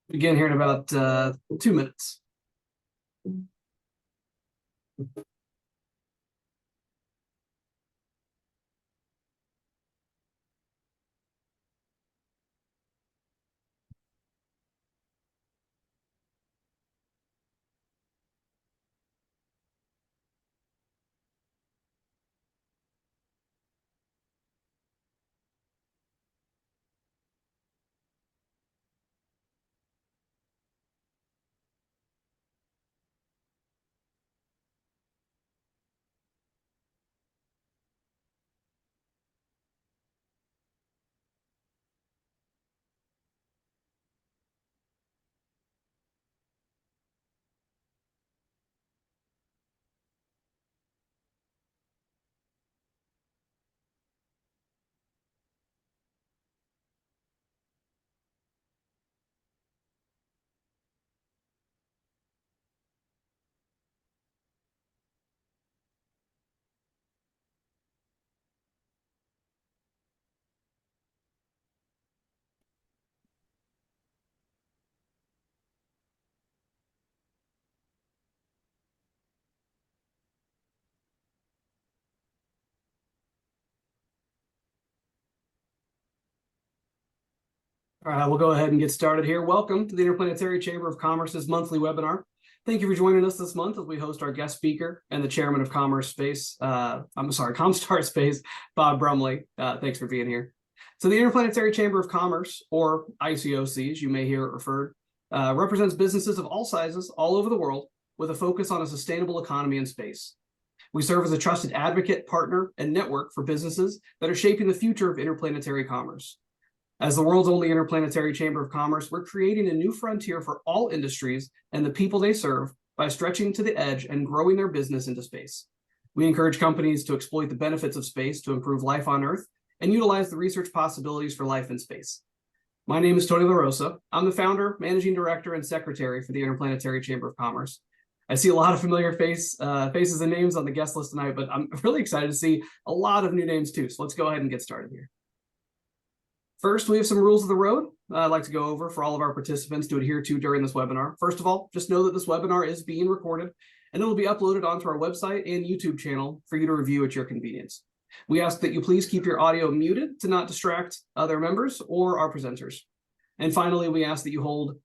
Begin here in about 2 minutes. All right, we'll go ahead and get started here. Welcome to the Interplanetary Chamber of Commerce's monthly webinar. Thank you for joining us this month as we host our guest speaker and the chairman of Comstar Space, Bob Brumley. Thanks for being here. So the Interplanetary Chamber of Commerce, or ICoC, as you may hear it referred, represents businesses of all sizes all over the world with a focus on a sustainable economy in space. We serve as a trusted advocate, partner, and network for businesses that are shaping the future of interplanetary commerce. As the world's only interplanetary chamber of commerce, we're creating a new frontier for all industries and the people they serve by stretching to the edge and growing their business into space. We encourage companies to exploit the benefits of space to improve life on Earth and utilize the research possibilities for life in space. My name is Tony LaRosa. I'm the founder, managing director, and secretary for the Interplanetary Chamber of Commerce. I see a lot of familiar faces and names on the guest list tonight, but I'm really excited to see a lot of new names too. So let's go ahead and get started here. First, we have some rules of the road I'd like to go over for all of our participants to adhere to during this webinar. First of all, just know that this webinar is being recorded and it will be uploaded onto our website and YouTube channel for you to review at your convenience. We ask that you please keep your audio muted to not distract other members or our presenters. And finally, we ask that you hold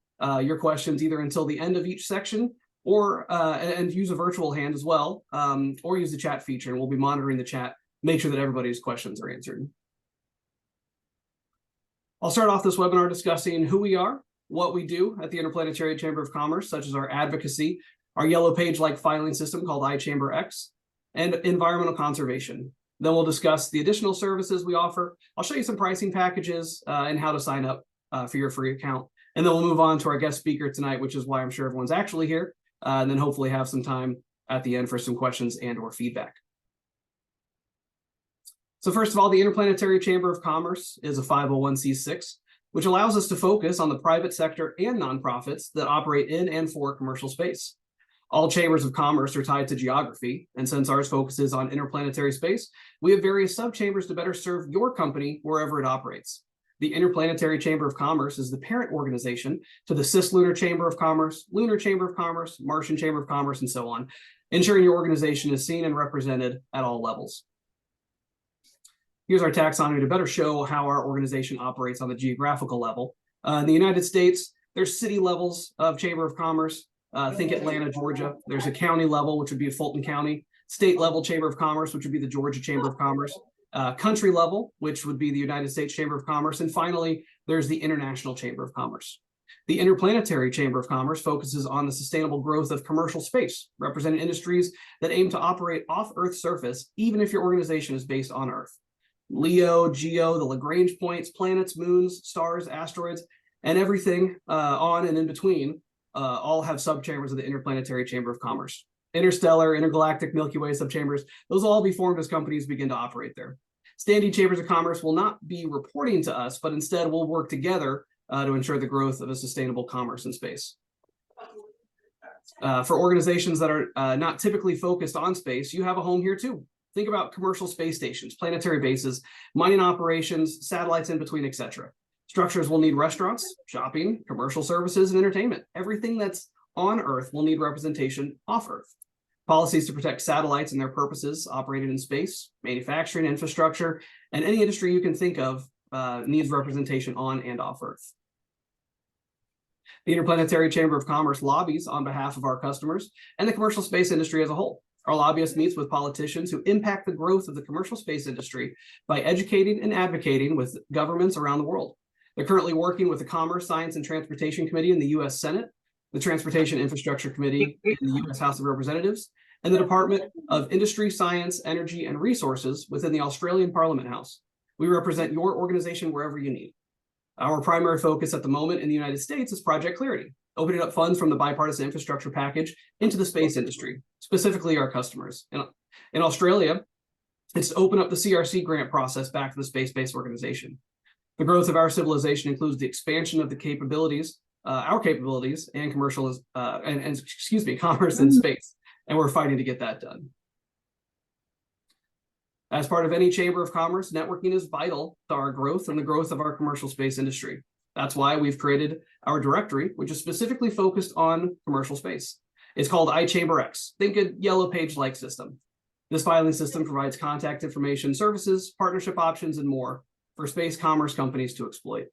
your questions either until the end of each section or and use a virtual hand as well, or use the chat feature, and we'll be monitoring the chat, make sure that everybody's questions are answered. I'll start off this webinar discussing who we are, what we do at the Interplanetary Chamber of Commerce, such as our advocacy, our yellow page-like filing system called iChamberX, and environmental conservation. Then we'll discuss the additional services we offer. I'll show you some pricing packages and how to sign up for your free account. And then we'll move on to our guest speaker tonight, which is why I'm sure everyone's actually here, and then hopefully have some time at the end for some questions and or feedback. So first of all, the Interplanetary Chamber of Commerce is a 501c6, which allows us to focus on the private sector and nonprofits that operate in and for commercial space. All chambers of commerce are tied to geography, and since ours focuses on interplanetary space, we have various sub-chambers to better serve your company wherever it operates. The Interplanetary Chamber of Commerce is the parent organization to the Cislunar Chamber of Commerce, Lunar Chamber of Commerce, Martian Chamber of Commerce, and so on, ensuring your organization is seen and represented at all levels. Here's our taxonomy to better show how our organization operates on the geographical level. In the United States, there's city levels of Chamber of Commerce. Think Atlanta, Georgia. There's a county level, which would be Fulton County. State level Chamber of Commerce, which would be the Georgia Chamber of Commerce. Country level, which would be the United States Chamber of Commerce. And finally, there's the International Chamber of Commerce. The Interplanetary Chamber of Commerce focuses on the sustainable growth of commercial space, representing industries that aim to operate off Earth's surface, even if your organization is based on Earth. LEO, GEO, the Lagrange points, planets, moons, stars, asteroids, and everything on and in between all have subchambers of the Interplanetary Chamber of Commerce. Interstellar, intergalactic, Milky Way subchambers, those will all be formed as companies begin to operate there. Standing chambers of commerce will not be reporting to us, but instead we'll work together to ensure the growth of a sustainable commerce in space. For organizations that are not typically focused on space, you have a home here too. Think about commercial space stations, planetary bases, mining operations, satellites in between, etc. Structures will need restaurants, shopping, commercial services, and entertainment. Everything that's on Earth will need representation off Earth. Policies to protect satellites and their purposes operated in space, manufacturing, infrastructure, and any industry you can think of needs representation on and off Earth. The Interplanetary Chamber of Commerce lobbies on behalf of our customers and the commercial space industry as a whole. Our lobbyist meets with politicians who impact the growth of the commercial space industry by educating and advocating with governments around the world. They're currently working with the Commerce, Science, and Transportation Committee in the U.S. Senate, the Transportation Infrastructure Committee in the U.S. House of Representatives, and the Department of Industry, Science, Energy, and Resources within the Australian Parliament House. We represent your organization wherever you need. Our primary focus at the moment in the United States is Project Clarity, opening up funds from the bipartisan infrastructure package into the space industry, specifically our customers. In Australia, it's to open up the CRC grant process back to the space-based organization. The growth of our civilization includes the expansion of the capabilities, our capabilities, and commerce in space, and we're fighting to get that done. As part of any chamber of commerce, networking is vital to our growth and the growth of our commercial space industry. That's why we've created our directory, which is specifically focused on commercial space. It's called iChamberX. Think a yellow page-like system. This filing system provides contact information, services, partnership options, and more for space commerce companies to exploit.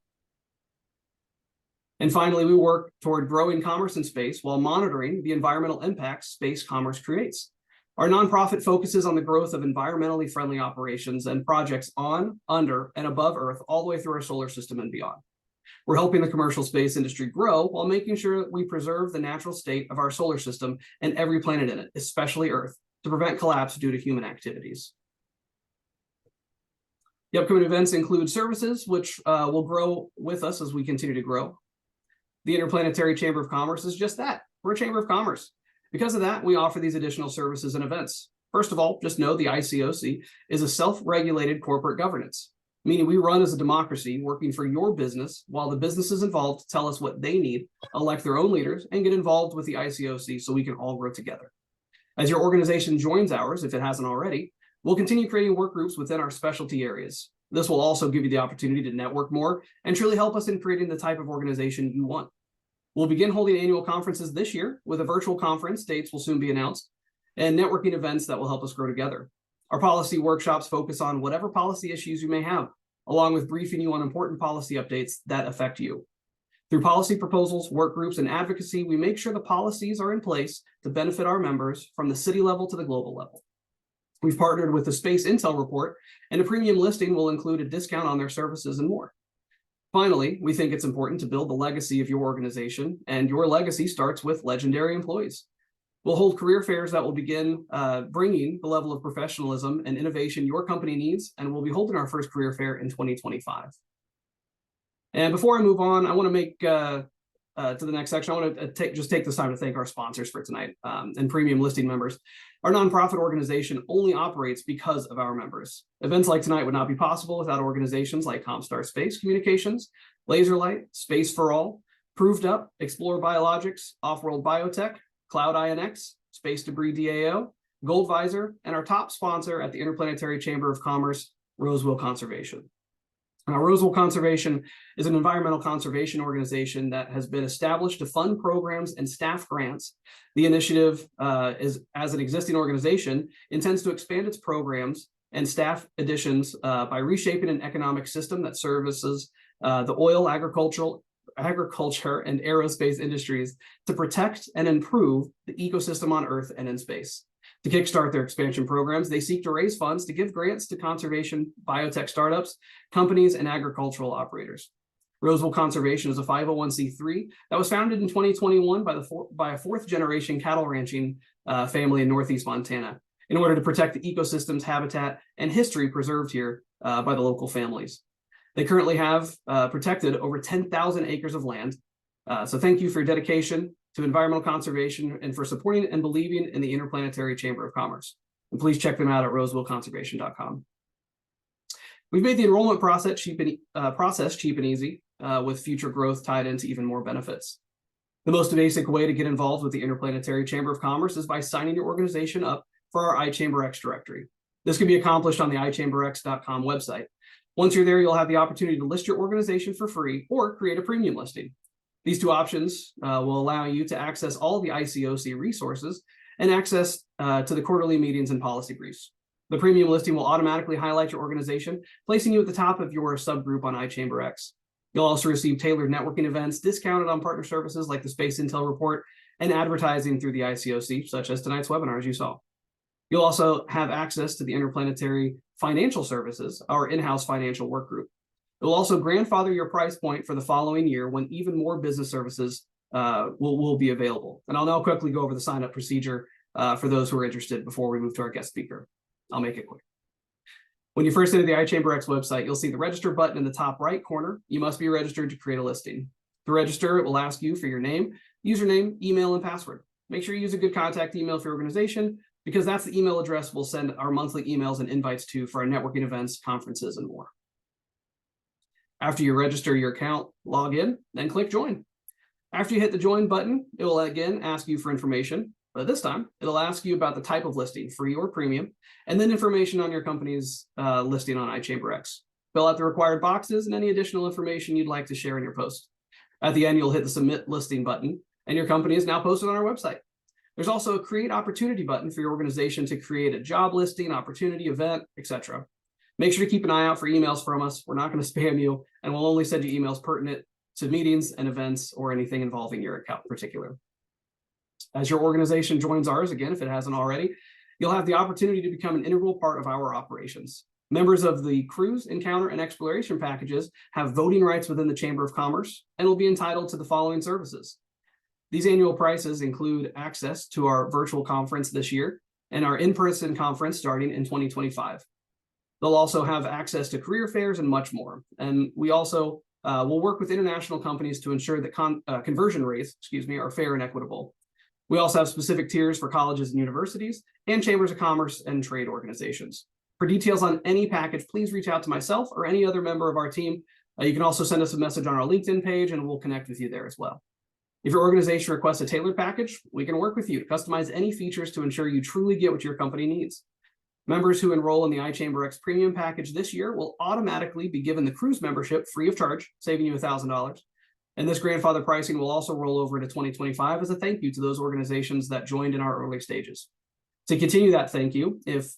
And finally, we work toward growing commerce in space while monitoring the environmental impacts space commerce creates. Our nonprofit focuses on the growth of environmentally friendly operations and projects on, under, and above Earth, all the way through our solar system and beyond. We're helping the commercial space industry grow while making sure that we preserve the natural state of our solar system and every planet in it, especially Earth, to prevent collapse due to human activities. The upcoming events include services, which will grow with us as we continue to grow. The Interplanetary Chamber of Commerce is just that. We're a chamber of commerce. Because of that, we offer these additional services and events. First of all, just know the ICoC is a self-regulated corporate governance, meaning we run as a democracy working for your business while the businesses involved tell us what they need, elect their own leaders, and get involved with the ICoC so we can all grow together. As your organization joins ours, if it hasn't already, we'll continue creating work groups within our specialty areas. This will also give you the opportunity to network more and truly help us in creating the type of organization you want. We'll begin holding annual conferences this year with a virtual conference. Dates will soon be announced, and networking events that will help us grow together. Our policy workshops focus on whatever policy issues you may have, along with briefing you on important policy updates that affect you. Through policy proposals, work groups, and advocacy, we make sure the policies are in place to benefit our members from the city level to the global level. We've partnered with the Space Intel Report, and a premium listing will include a discount on their services and more. Finally, we think it's important to build the legacy of your organization, and your legacy starts with legendary employees. We'll hold career fairs that will begin bringing the level of professionalism and innovation your company needs, and we'll be holding our first career fair in 2025. And before I move on, I want to make to the next section, I want to take this time to thank our sponsors for tonight and premium listing members. Our nonprofit organization only operates because of our members. Events like tonight would not be possible without organizations like Comstar Space Communications, Laserlight, Space for All, Proved Up, Explore Biologics, Offworld Biotech, Cloud INX, Space Debris DAO, Goldvisor, and our top sponsor at the Interplanetary Chamber of Commerce, Roswell Conservation. Now, Roswell Conservation is an environmental conservation organization that has been established to fund programs and staff grants. The initiative, as an existing organization, intends to expand its programs and staff additions by reshaping an economic system that services the oil, agriculture, and aerospace industries to protect and improve the ecosystem on Earth and in space. To kickstart their expansion programs, they seek to raise funds to give grants to conservation, biotech startups, companies, and agricultural operators. Roseville Conservation is a 501c3 that was founded in 2021 by a fourth-generation cattle ranching family in Northeast Montana in order to protect the ecosystems, habitat, and history preserved here by the local families. They currently have protected over 10,000 acres of land. So thank you for your dedication to environmental conservation and for supporting and believing in the Interplanetary Chamber of Commerce. And please check them out at rosevilleconservation.com. We've made the enrollment process cheap and easy, with future growth tied into even more benefits. The most basic way to get involved with the Interplanetary Chamber of Commerce is by signing your organization up for our iChamberX directory. This can be accomplished on the iChamberX.com website. Once you're there, you'll have the opportunity to list your organization for free or create a premium listing. These two options will allow you to access all the ICoC resources and access to the quarterly meetings and policy briefs. The premium listing will automatically highlight your organization, placing you at the top of your subgroup on iChamberX. You'll also receive tailored networking events discounted on partner services like the Space Intel Report and advertising through the ICoC, such as tonight's webinar, as you saw. You'll also have access to the Interplanetary Financial Services, our in-house financial work group. It will also grandfather your price point for the following year when even more business services will be available. And I'll now quickly go over the sign-up procedure for those who are interested before we move to our guest speaker. I'll make it quick. When you first enter the iChamberX website, you'll see the register button in the top right corner. You must be registered to create a listing. To register, it will ask you for your name, username, email, and password. Make sure you use a good contact email for your organization, because that's the email address we'll send our monthly emails and invites to for our networking events, conferences, and more. After you register your account, log in, then click join. After you hit the join button, it will again ask you for information, but this time it'll ask you about the type of listing, free or premium, and then information on your company's listing on iChamberX. Fill out the required boxes and any additional information you'd like to share in your post. At the end, you'll hit the submit listing button, and your company is now posted on our website. There's also a create opportunity button for your organization to create a job listing, opportunity, event, etc. Make sure to keep an eye out for emails from us. We're not going to spam you, and we'll only send you emails pertinent to meetings and events or anything involving your account in particular. As your organization joins ours, again, if it hasn't already, you'll have the opportunity to become an integral part of our operations. Members of the cruise, encounter, and exploration packages have voting rights within the Chamber of Commerce and will be entitled to the following services. These annual prices include access to our virtual conference this year and our in-person conference starting in 2025. They'll also have access to career fairs and much more. And we also will work with international companies to ensure that conversion rates, are fair and equitable. We also have specific tiers for colleges and universities and chambers of commerce and trade organizations. For details on any package, please reach out to myself or any other member of our team. You can also send us a message on our LinkedIn page and we'll connect with you there as well. If your organization requests a tailored package, we can work with you to customize any features to ensure you truly get what your company needs. Members who enroll in the iChamberX Premium package this year will automatically be given the cruise membership free of charge, saving you $1,000. And this grandfather pricing will also roll over into 2025 as a thank you to those organizations that joined in our early stages. To continue that thank you, if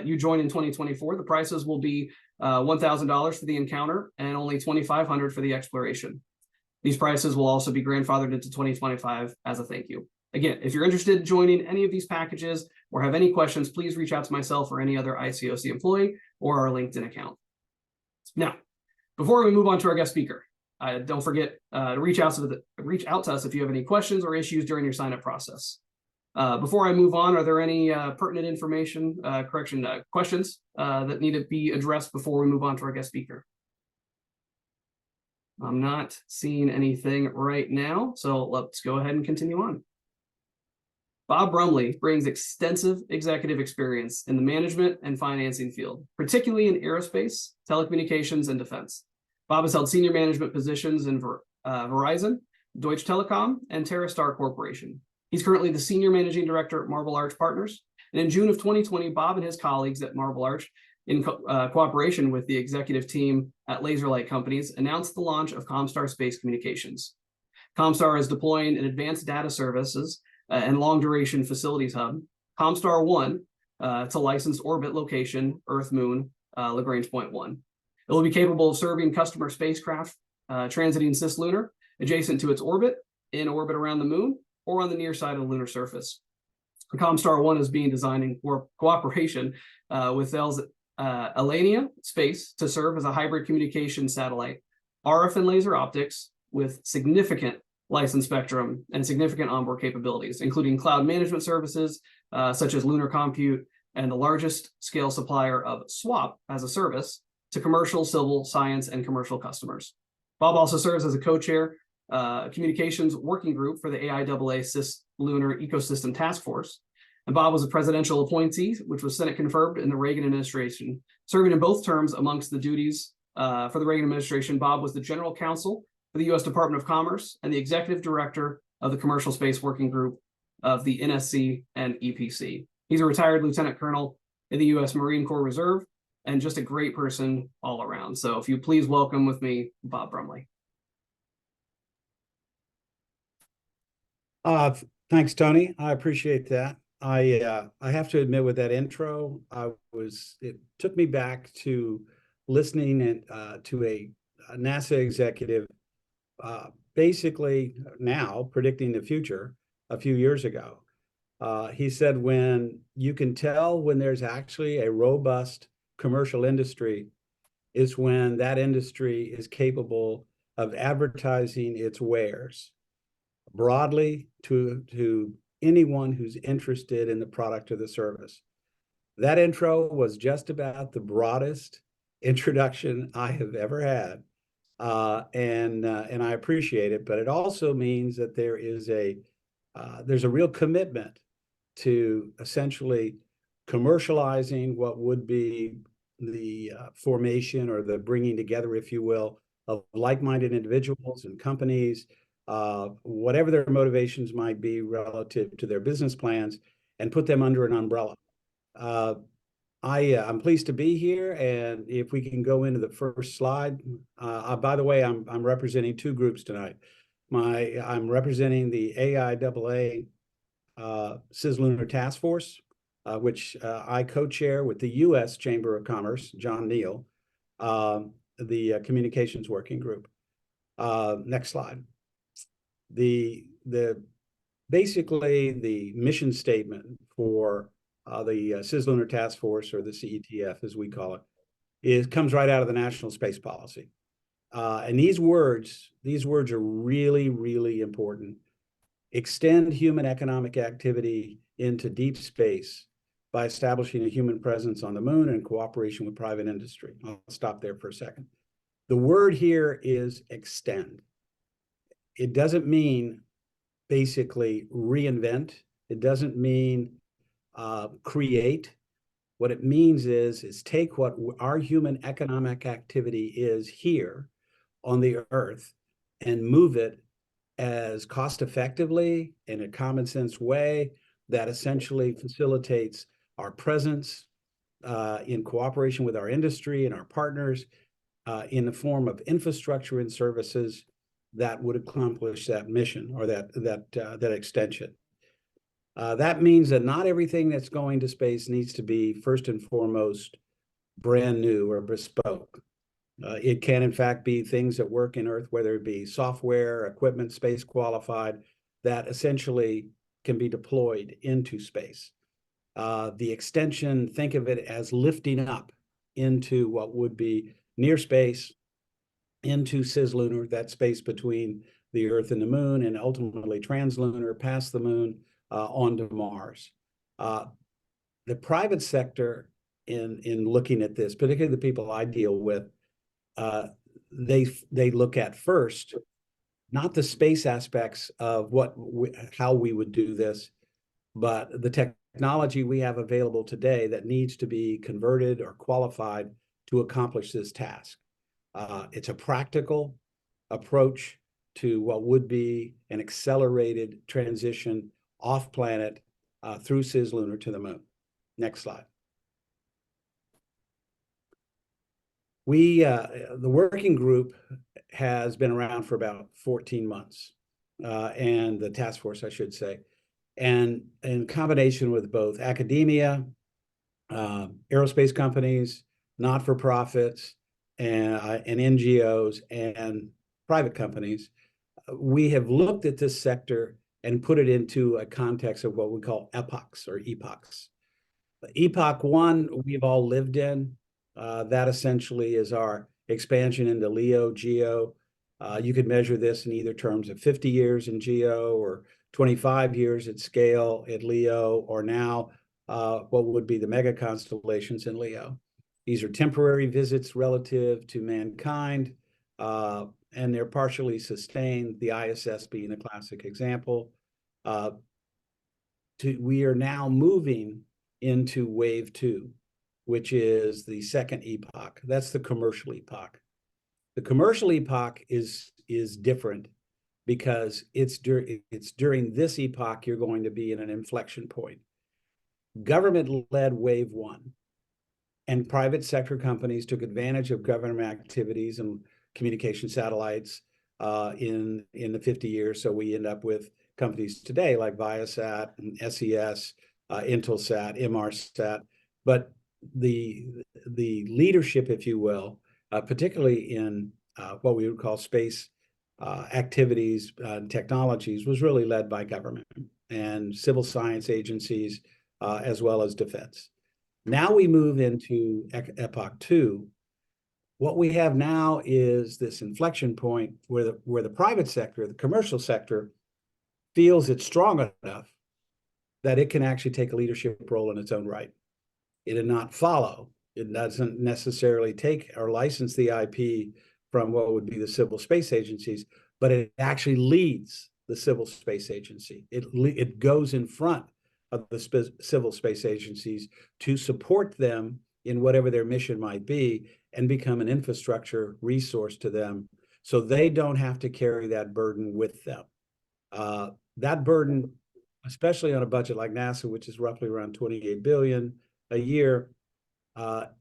you join in 2024, the prices will be $1,000 for the encounter and only $2,500 for the exploration. These prices will also be grandfathered into 2025 as a thank you. Again, if you're interested in joining any of these packages or have any questions, please reach out to myself or any other ICoC employee or our LinkedIn account. Now, before we move on to our guest speaker, don't forget to reach out to us if you have any questions or issues during your sign-up process. Before I move on, are there any pertinent information, questions that need to be addressed before we move on to our guest speaker? I'm not seeing anything right now, so let's go ahead and continue on. Bob Brumley brings extensive executive experience in the management and financing field, particularly in aerospace, telecommunications, and defense. Bob has held senior management positions in Verizon, Deutsche Telekom, and TerraStar Corporation. He's currently the senior managing director at Marble Arch Partners. And in June of 2020, Bob and his colleagues at Marble Arch, in cooperation with the executive team at Laserlight Companies, announced the launch of Comstar Space Communications. Comstar is deploying an advanced data services and long-duration facilities hub, Comstar 1, to licensed orbit location, Earth-Moon, Lagrange Point 1. It will be capable of serving customer spacecraft transiting cislunar, adjacent to its orbit, in orbit around the moon, or on the near side of the lunar surface. Comstar 1 is being designed in cooperation with Alania Space to serve as a hybrid communication satellite, RF and laser optics with significant license spectrum and significant onboard capabilities, including cloud management services such as lunar compute, and the largest scale supplier of SWAP as a service to commercial, civil, science, and commercial customers. Bob also serves as a co-chair communications working group for the AIAA Cis-Lunar Ecosystem Task Force. And Bob was a presidential appointee, which was Senate confirmed in the Reagan administration. Serving in both terms amongst the duties for the Reagan administration, Bob was the general counsel for the U.S. Department of Commerce and the executive director of the Commercial Space Working Group of the NSC and EPC. He's a retired lieutenant colonel in the U.S. Marine Corps Reserve and just a great person all around. So if you please welcome with me, Bob Brumley. Thanks, Tony. I appreciate that. I have to admit, with that intro, it took me back to listening to a NASA executive, basically now predicting the future a few years ago. He said, when you can tell when there's actually a robust commercial industry is when that industry is capable of advertising its wares broadly to anyone who's interested in the product or the service. That intro was just about the broadest introduction I have ever had, and I appreciate it. But it also means that there's a real commitment to essentially commercializing what would be the formation or the bringing together, if you will, of like-minded individuals and companies, whatever their motivations might be relative to their business plans, and put them under an umbrella. I'm pleased to be here, and if we can go into the first slide. By the way, I'm representing two groups tonight. I'm representing the AIAA Cis-Lunar Task Force, which I co-chair with the U.S. Chamber of Commerce, John Neal, the Communications Working Group. Next slide. Basically the mission statement for the Cis-Lunar Task Force, or the CETF as we call it, comes right out of the National Space Policy. And these words are really, really important. Extend human economic activity into deep space by establishing a human presence on the moon in cooperation with private industry. I'll stop there for a second. The word here is extend. It doesn't mean basically reinvent. It doesn't mean create. What it means is take what our human economic activity is here on the Earth and move it as cost effectively in a common sense way that essentially facilitates our presence in cooperation with our industry and our partners in the form of infrastructure and services that would accomplish that mission or that extension. That means that not everything that's going to space needs to be first and foremost brand new or bespoke. It can, in fact, be things that work in Earth, whether it be software, equipment, space qualified, that essentially can be deployed into space. The extension, think of it as lifting up into what would be near space, into cislunar, that space between the Earth and the moon, and ultimately translunar, past the moon, onto Mars. The private sector, in looking at this, particularly the people I deal with, they look at first not the space aspects of how we would do this, but the technology we have available today that needs to be converted or qualified to accomplish this task. It's a practical approach to what would be an accelerated transition off planet through cislunar to the moon. Next slide. The working group has been around for about 14 months, and the task force, I should say, and in combination with both academia, aerospace companies, not-for-profits, and NGOs and private companies, we have looked at this sector and put it into a context of what we call epochs or epochs. Epoch 1, we've all lived in. That essentially is our expansion into LEO, GEO. You could measure this in either terms of 50 years in GEO or 25 years at scale at LEO, or now what would be the mega constellations in LEO. These are temporary visits relative to mankind, and they're partially sustained, the ISS being a classic example. We are now moving into wave 2, which is the second epoch. That's the commercial epoch. The commercial epoch is different because it's during this epoch you're going to be in an inflection point. Government-led wave 1, and private sector companies took advantage of government activities and communication satellites in the 50 years. So we end up with companies today like Viasat and SES, Intelsat, Inmarsat. But the leadership, if you will, particularly in what we would call space activities and technologies, was really led by government and civil science agencies, as well as defense. Now we move into epoch 2. What we have now is this inflection point where the private sector, the commercial sector, feels it's strong enough that it can actually take a leadership role in its own right. It did not follow. It doesn't necessarily take or license the IP from what would be the civil space agencies, but it actually leads the civil space agency. It goes in front of the civil space agencies to support them in whatever their mission might be and become an infrastructure resource to them, so they don't have to carry that burden with them. That burden, especially on a budget like NASA, which is roughly around 28 billion a year,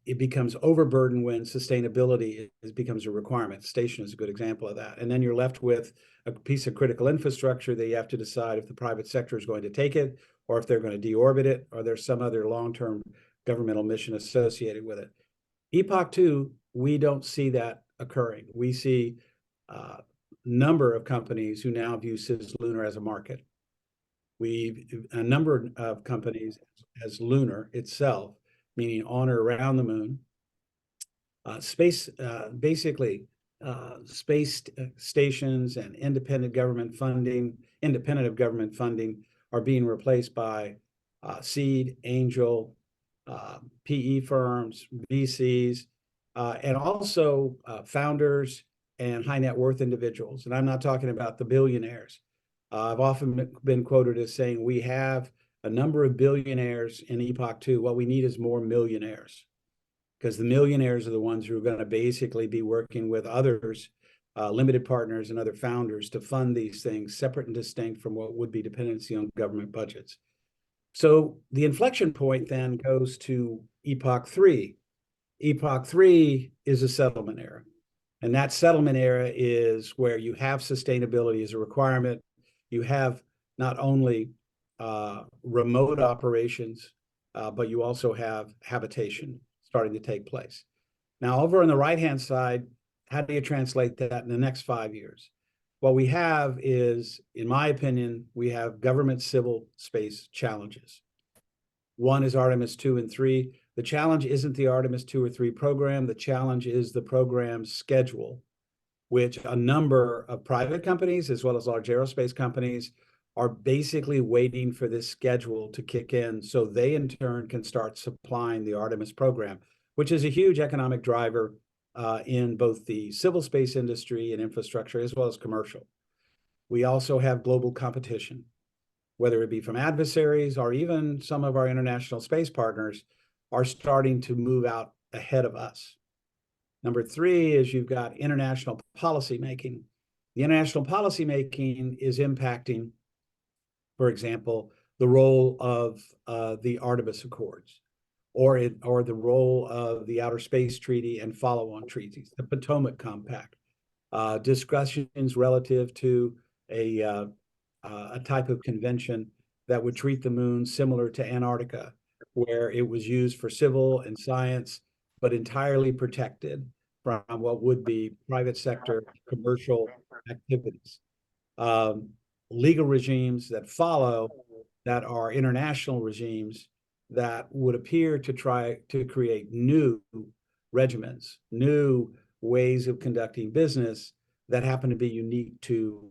it becomes overburdened when sustainability becomes a requirement. Station is a good example of that. And then you're left with a piece of critical infrastructure that you have to decide if the private sector is going to take it, or if they're going to deorbit it, or there's some other long-term governmental mission associated with it. Epoch 2, we don't see that occurring. We see a number of companies who now view cislunar as a market. A number of companies as lunar itself, meaning on or around the moon. Space stations and independent of government funding are being replaced by seed, angel, PE firms, VCs, and also founders and high net worth individuals. And I'm not talking about the billionaires. I've often been quoted as saying we have a number of billionaires in Epoch 2. What we need is more millionaires, because the millionaires are the ones who are going to basically be working with others, limited partners and other founders, to fund these things separate and distinct from what would be dependency on government budgets. So the inflection point then goes to Epoch 3. Epoch 3 is a settlement era. And that settlement era is where you have sustainability as a requirement. You have not only remote operations, but you also have habitation starting to take place. Now, over on the right-hand side, how do you translate that in the next 5 years? What we have is, in my opinion, we have government civil space challenges. One is Artemis 2 and 3. The challenge isn't the Artemis 2 or 3 program. The challenge is the program's schedule, which a number of private companies, as well as large aerospace companies, are basically waiting for this schedule to kick in so they in turn can start supplying the Artemis program, which is a huge economic driver in both the civil space industry and infrastructure, as well as commercial. We also have global competition, whether it be from adversaries or even some of our international space partners are starting to move out ahead of us. Number 3 is you've got international policymaking. The international policymaking is impacting, for example, the role of the Artemis Accords, or the role of the Outer Space Treaty and follow-on treaties, the Potomac Compact, discussions relative to a type of convention that would treat the moon similar to Antarctica, where it was used for civil and science, but entirely protected from what would be private sector commercial activities. Legal regimes that follow that are international regimes that would appear to try to create new regimens, new ways of conducting business that happen to be unique to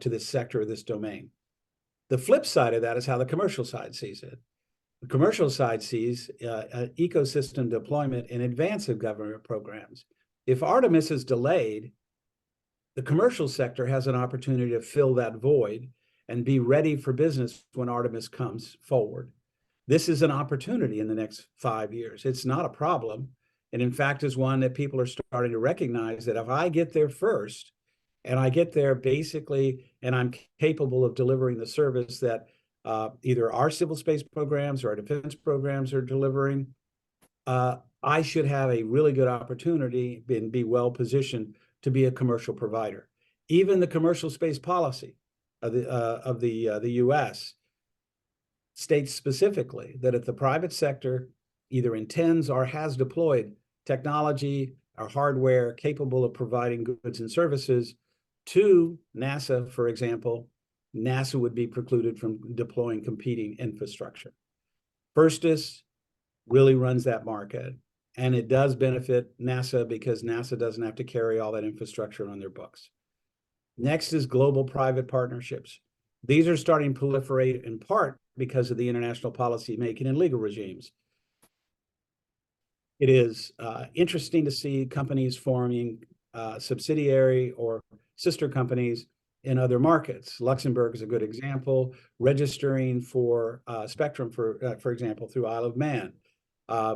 this sector or this domain. The flip side of that is how the commercial side sees it. The commercial side sees ecosystem deployment in advance of government programs. If Artemis is delayed, the commercial sector has an opportunity to fill that void and be ready for business when Artemis comes forward. This is an opportunity in the next 5 years. It's not a problem. And in fact, is one that people are starting to recognize that if I get there first, and I get there basically, and I'm capable of delivering the service that either our civil space programs or our defense programs are delivering, I should have a really good opportunity and be well positioned to be a commercial provider. Even the commercial space policy of the U.S. states specifically that if the private sector either intends or has deployed technology or hardware capable of providing goods and services to NASA, for example, NASA would be precluded from deploying competing infrastructure. Firstis really runs that market, and it does benefit NASA because NASA doesn't have to carry all that infrastructure on their books. Next is global private partnerships. These are starting to proliferate in part because of the international policy making and legal regimes. It is interesting to see companies forming subsidiary or sister companies in other markets. Luxembourg is a good example, registering for spectrum, for example, through Isle of Man.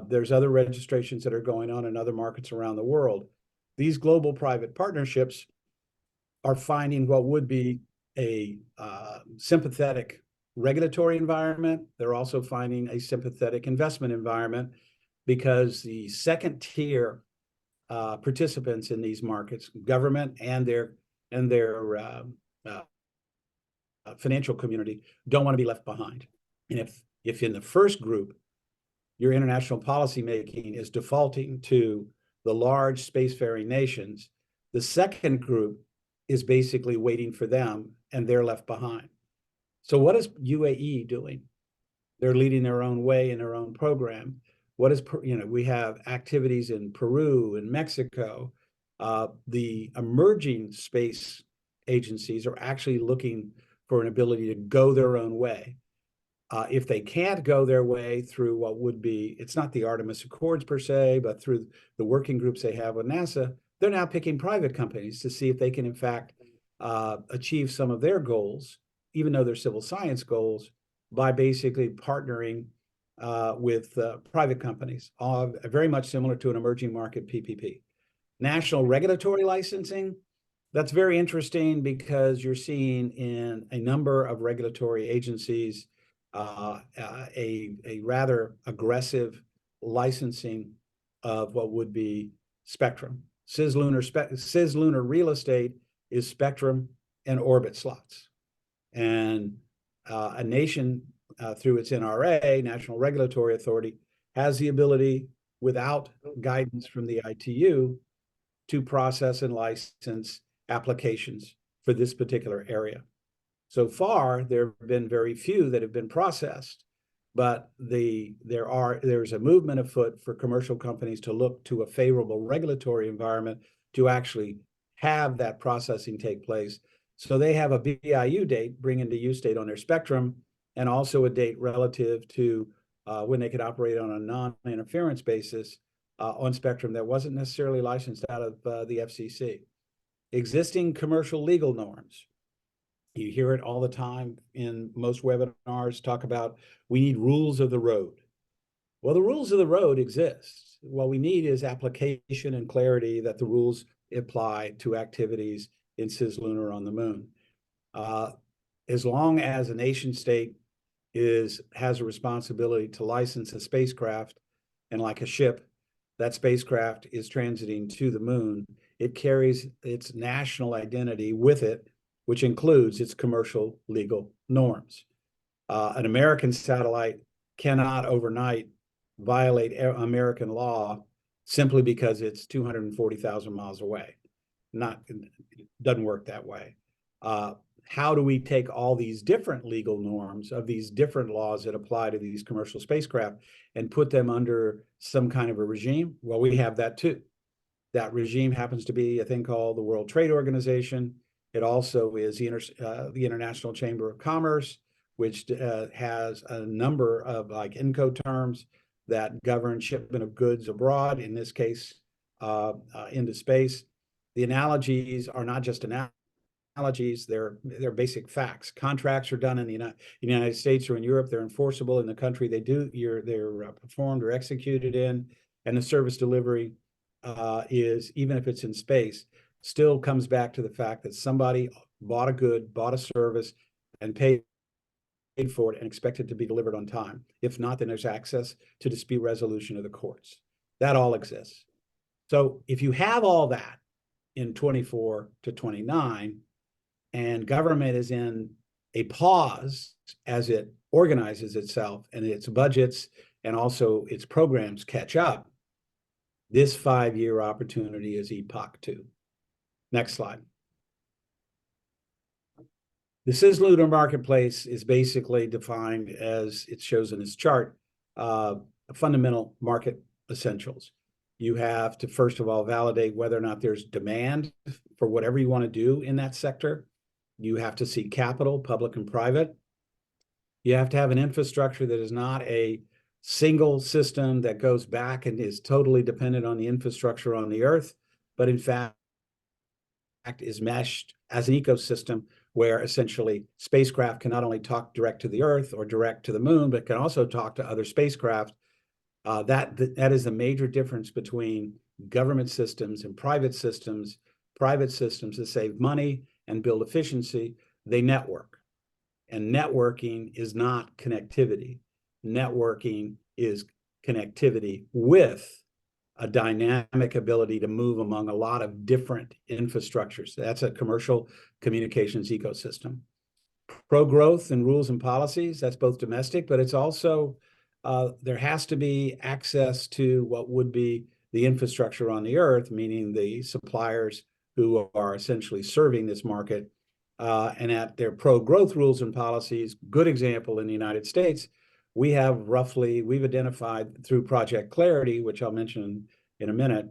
There's other registrations that are going on in other markets around the world. These global private partnerships are finding what would be a sympathetic regulatory environment. They're also finding a sympathetic investment environment because the second tier participants in these markets, government and their financial community, don't want to be left behind. And if in the first group, your international policy making is defaulting to the large spacefaring nations, the second group is basically waiting for them and they're left behind. So what is UAE doing? They're leading their own way in their own program. What is, we have activities in Peru and Mexico. The emerging space agencies are actually looking for an ability to go their own way. If they can't go their way through what would be, it's not the Artemis Accords per se, but through the working groups they have with NASA, they're now picking private companies to see if they can, in fact, achieve some of their goals, even though they're civil science goals, by basically partnering with private companies, very much similar to an emerging market PPP. National regulatory licensing, that's very interesting because you're seeing in a number of regulatory agencies a rather aggressive licensing of what would be spectrum. Cislunar real estate is spectrum and orbit slots. And a nation through its NRA, National Regulatory Authority, has the ability, without guidance from the ITU, to process and license applications for this particular area. So far, there have been very few that have been processed, but there's a movement afoot for commercial companies to look to a favorable regulatory environment to actually have that processing take place. So they have a BIU date, bring into use date on their spectrum, and also a date relative to when they could operate on a non-interference basis on spectrum that wasn't necessarily licensed out of the FCC. Existing commercial legal norms. You hear it all the time in most webinars, talk about we need rules of the road. Well, the rules of the road exist. What we need is application and clarity that the rules apply to activities in cislunar on the moon. As long as a nation state has a responsibility to license a spacecraft, and like a ship, that spacecraft is transiting to the moon, it carries its national identity with it, which includes its commercial legal norms. An American satellite cannot overnight violate American law simply because it's 240,000 miles away. It doesn't work that way. How do we take all these different legal norms of these different laws that apply to these commercial spacecraft and put them under some kind of a regime? Well, we have that too. That regime happens to be a thing called the World Trade Organization. It also is the International Chamber of Commerce, which has a number of like Incoterms that govern shipment of goods abroad, in this case, into space. The analogies are not just analogies, they're basic facts. Contracts are done in the United States or in Europe, they're enforceable in the country they're performed or executed in, and the service delivery is, even if it's in space, still comes back to the fact that somebody bought a good, bought a service, and paid for it and expect it to be delivered on time. If not, then there's access to dispute resolution of the courts. That all exists. So if you have all that in 24 to 29, and government is in a pause as it organizes itself and its budgets and also its programs catch up, this 5-year opportunity is ICoC 2. Next slide. The cislunar marketplace is basically defined, as it shows in this chart, fundamental market essentials. You have to, first of all, validate whether or not there's demand for whatever you want to do in that sector. You have to seek capital, public and private. You have to have an infrastructure that is not a single system that goes back and is totally dependent on the infrastructure on the Earth, but in fact is meshed as an ecosystem where essentially spacecraft can not only talk direct to the Earth or direct to the moon, but can also talk to other spacecraft. That is the major difference between government systems and private systems. Private systems that save money and build efficiency, they network. And networking is not connectivity. Networking is connectivity with a dynamic ability to move among a lot of different infrastructures. That's a commercial communications ecosystem. Pro-growth and rules and policies, that's both domestic, but it's also, there has to be access to what would be the infrastructure on the Earth, meaning the suppliers who are essentially serving this market, and at their pro-growth rules and policies. Good example in the United States, we've identified through Project Clarity, which I'll mention in a minute,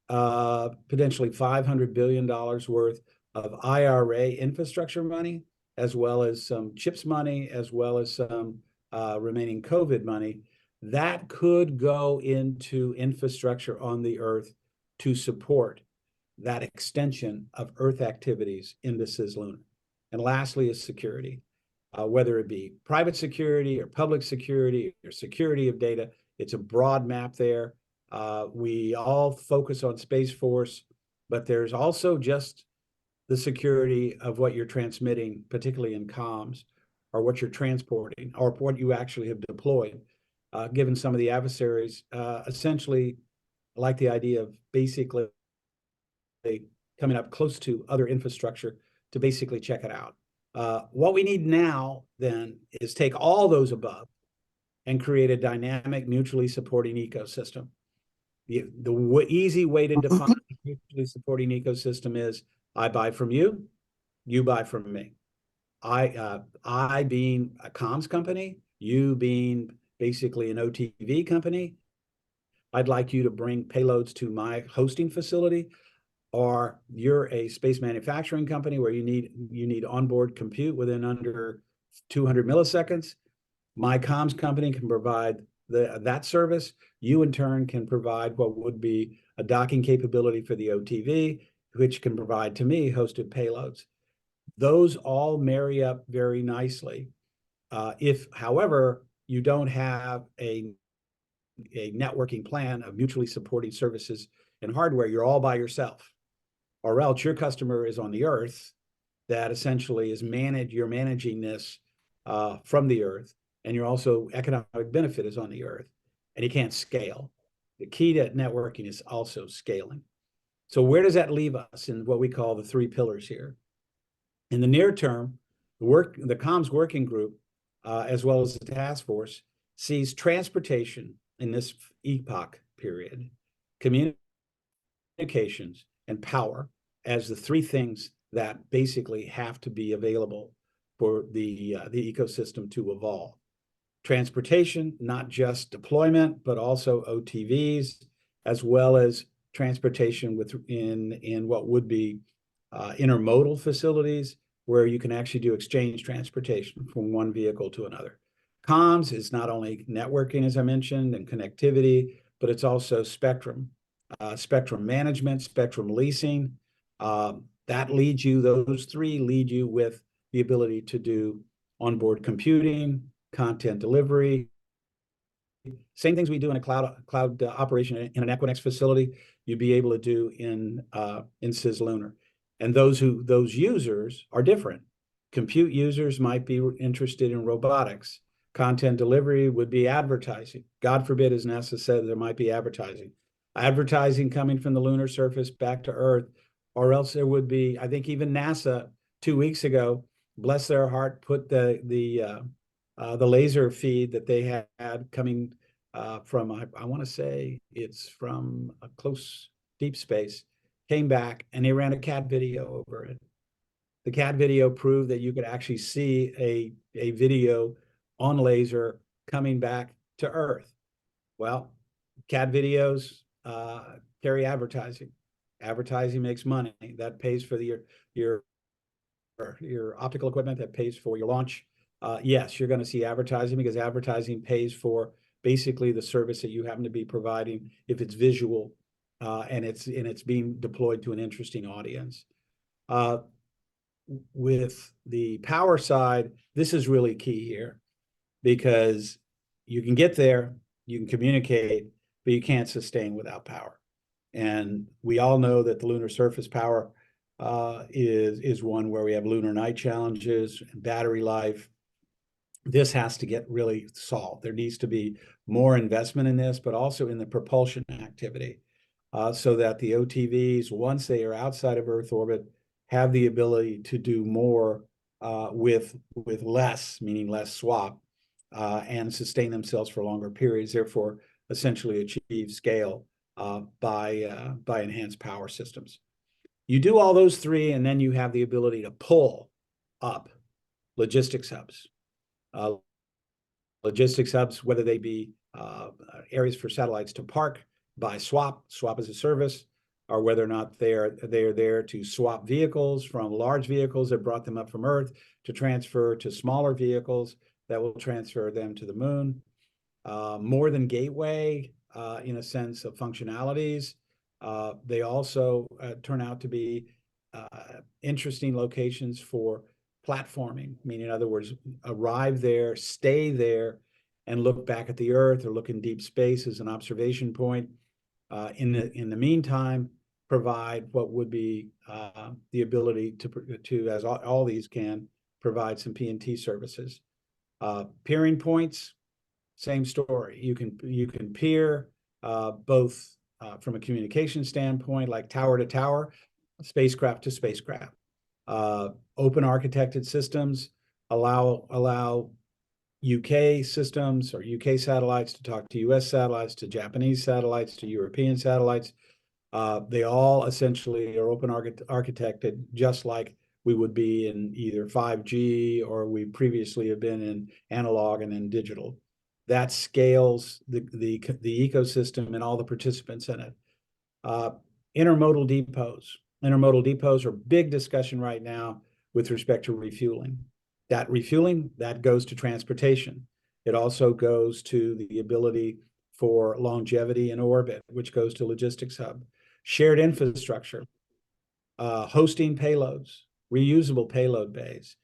potentially $500 billion worth of IRA infrastructure money, as well as some CHIPS money, as well as some remaining COVID money, that could go into infrastructure on the Earth to support that extension of Earth activities into cislunar. And lastly is security. Whether it be private security or public security or security of data, it's a broad map there. We all focus on Space Force, but there's also just the security of what you're transmitting, particularly in comms, or what you're transporting, or what you actually have deployed. Given some of the adversaries, essentially like the idea of basically coming up close to other infrastructure to basically check it out. What we need now then is take all those above and create a dynamic, mutually supporting ecosystem. The easy way to define a mutually supporting ecosystem is I buy from you, you buy from me. I being a comms company, you being basically an OTV company, I'd like you to bring payloads to my hosting facility, or you're a space manufacturing company where you need onboard compute within under 200 milliseconds. My comms company can provide that service. You in turn can provide what would be a docking capability for the OTV, which can provide to me hosted payloads. Those all marry up very nicely. If, however, you don't have a networking plan of mutually supporting services and hardware, you're all by yourself. Or else your customer is on the Earth that essentially is you're managing this from the Earth, and you're also economic benefit is on the Earth, and you can't scale. The key to networking is also scaling. So where does that leave us in what we call the 3 pillars here? In the near term, the comms working group, as well as the task force, sees transportation in this ICoC period, communications, and power as the 3 things that basically have to be available for the ecosystem to evolve. Transportation, not just deployment, but also OTVs, as well as transportation in what would be intermodal facilities, where you can actually do exchange transportation from one vehicle to another. Comms is not only networking, as I mentioned, and connectivity, but it's also spectrum management, spectrum leasing. Those three lead you with the ability to do onboard computing, content delivery. Same things we do in a cloud operation in an Equinix facility, you'd be able to do in Cislunar. And those users are different. Compute users might be interested in robotics. Content delivery would be advertising. God forbid, as NASA said, there might be advertising. Advertising coming from the lunar surface back to Earth, or else there would be, I think even NASA 2 weeks ago, bless their heart, put the laser feed that they had coming from, I want to say it's from a close deep space, came back and they ran a CAD video over it. The CAD video proved that you could actually see a video on laser coming back to Earth. Well, CAD videos carry advertising. Advertising makes money. That pays for your optical equipment, that pays for your launch. Yes, you're going to see advertising because advertising pays for basically the service that you happen to be providing if it's visual and it's being deployed to an interesting audience. With the power side, this is really key here because you can get there, you can communicate, but you can't sustain without power. And we all know that the lunar surface power is one where we have lunar night challenges and battery life. This has to get really solved. There needs to be more investment in this, but also in the propulsion activity, so that the OTVs, once they are outside of Earth orbit, have the ability to do more with less, meaning less swap, and sustain themselves for longer periods, therefore essentially achieve scale by enhanced power systems. You do all those three, and then you have the ability to pull up logistics hubs. Logistics hubs, whether they be areas for satellites to park by swap as a service, or whether or not they're there to swap vehicles from large vehicles that brought them up from Earth to transfer to smaller vehicles that will transfer them to the moon. More than gateway in a sense of functionalities. They also turn out to be interesting locations for platforming, meaning in other words, arrive there, stay there, and look back at the Earth or look in deep space as an observation point. In the meantime, provide what would be the ability to as all these can, provide some PNT services. Peering points, same story. You can peer both from a communication standpoint, like tower to tower, spacecraft to spacecraft. Open architected systems allow UK systems or UK satellites to talk to US satellites, to Japanese satellites, to European satellites. They all essentially are open architected, just like we would be in either 5G or we previously have been in analog and then digital. That scales the ecosystem and all the participants in it. Intermodal depots. Intermodal depots are big discussion right now with respect to refueling. That refueling, that goes to transportation. It also goes to the ability for longevity in orbit, which goes to logistics hub. Shared infrastructure, hosting payloads, reusable payload bays,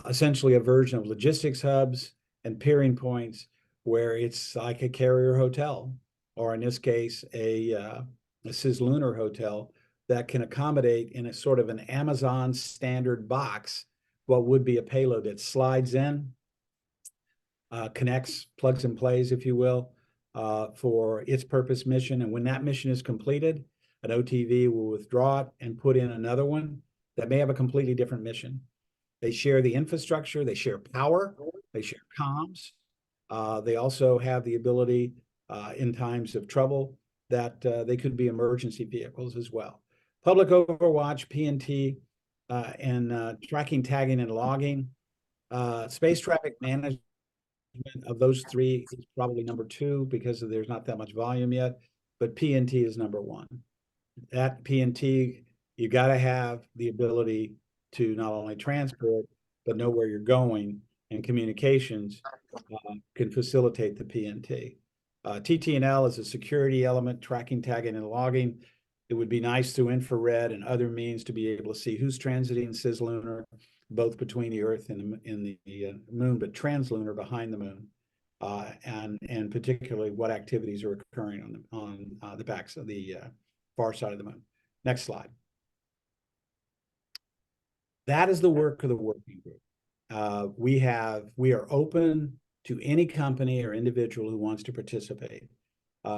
essentially a version of logistics hubs and peering points where it's like a carrier hotel, or in this case, a Cislunar hotel that can accommodate in a sort of an Amazon standard box what would be a payload that slides in, connects, plugs and plays, if you will, for its purpose mission. And when that mission is completed, an OTV will withdraw it and put in another one that may have a completely different mission. They share the infrastructure, they share power, they share comms. They also have the ability in times of trouble that they could be emergency vehicles as well. Public overwatch, PNT, and tracking, tagging, and logging. Space traffic management of those three is probably number two because there's not that much volume yet. but PNT is number one. That PNT, you got to have the ability to not only transport, but know where you're going, and communications can facilitate the PNT. TTNL is a security element, tracking, tagging, and logging. It would be nice through infrared and other means to be able to see who's transiting cislunar, both between the Earth and the moon, but translunar behind the moon, and particularly what activities are occurring on the backs of the far side of the moon. Next slide. That is the work of the working group. We are open to any company or individual who wants to participate.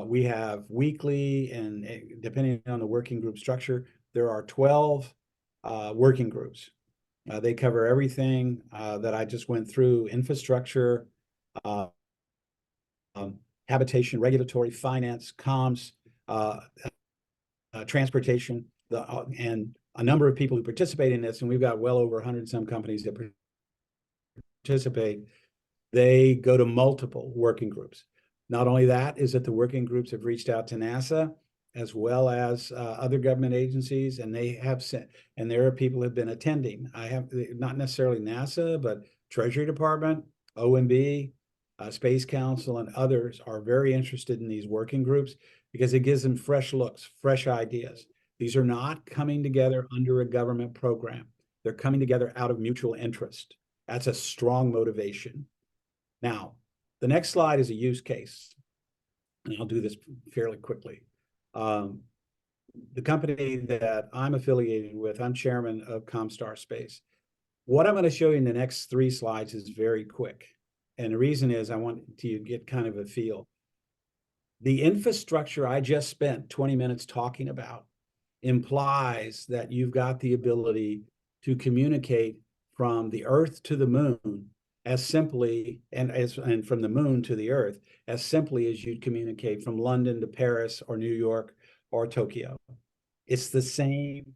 We have weekly, and depending on the working group structure, there are 12 working groups. They cover everything that I just went through: infrastructure, habitation, regulatory, finance, comms, transportation, and a number of people who participate in this, and we've got well over 100 and some companies that participate. They go to multiple working groups. Not only that, is that the working groups have reached out to NASA as well as other government agencies, and they have sent, and there are people who have been attending. I have, not necessarily NASA, but Treasury Department, OMB, Space Council, and others are very interested in these working groups because it gives them fresh looks, fresh ideas. These are not coming together under a government program. They're coming together out of mutual interest. That's a strong motivation. Now, the next slide is a use case, and I'll do this fairly quickly. The company that I'm affiliated with, I'm chairman of Comstar Space. What I'm going to show you in the next 3 slides is very quick. And the reason is I want to get kind of a feel. The infrastructure I just spent 20 minutes talking about implies that you've got the ability to communicate from the Earth to the moon as simply, and from the moon to the Earth, as simply as you'd communicate from London to Paris or New York or Tokyo. It's the same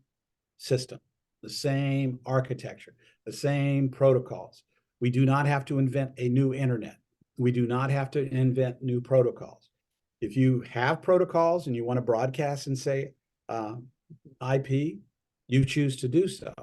system, the same architecture, the same protocols. We do not have to invent a new internet. We do not have to invent new protocols. If you have protocols and you want to broadcast and say IP, you choose to do so.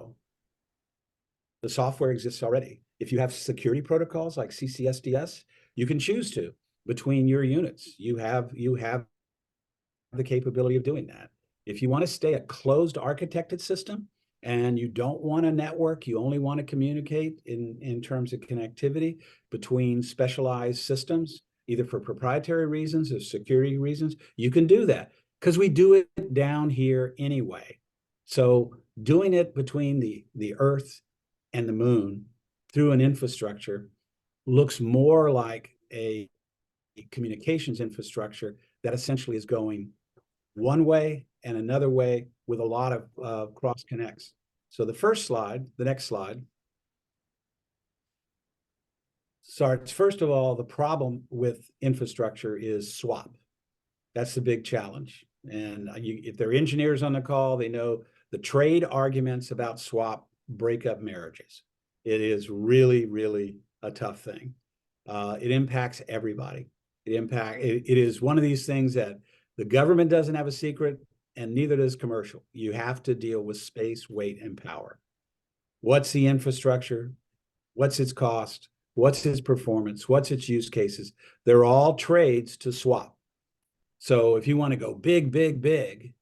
The software exists already. If you have security protocols like CCSDS, you can choose to between your units. You have the capability of doing that. If you want to stay a closed architected system and you don't want a network, you only want to communicate in terms of connectivity between specialized systems, either for proprietary reasons or security reasons, you can do that because we do it down here anyway. So doing it between the Earth and the moon through an infrastructure looks more like a communications infrastructure that essentially is going one way and another way with a lot of cross connects. So the first slide, the next slide, starts, first of all, the problem with infrastructure is swap. That's the big challenge. And if there are engineers on the call, they know the trade arguments about swap break up marriages. It is really, really a tough thing. It impacts everybody. It is one of these things that the government doesn't have a secret, and neither does commercial. You have to deal with space, weight, and power. What's the infrastructure? What's its cost? What's its performance? What's its use cases? They're all trades to swap. So if you want to go big, big, big,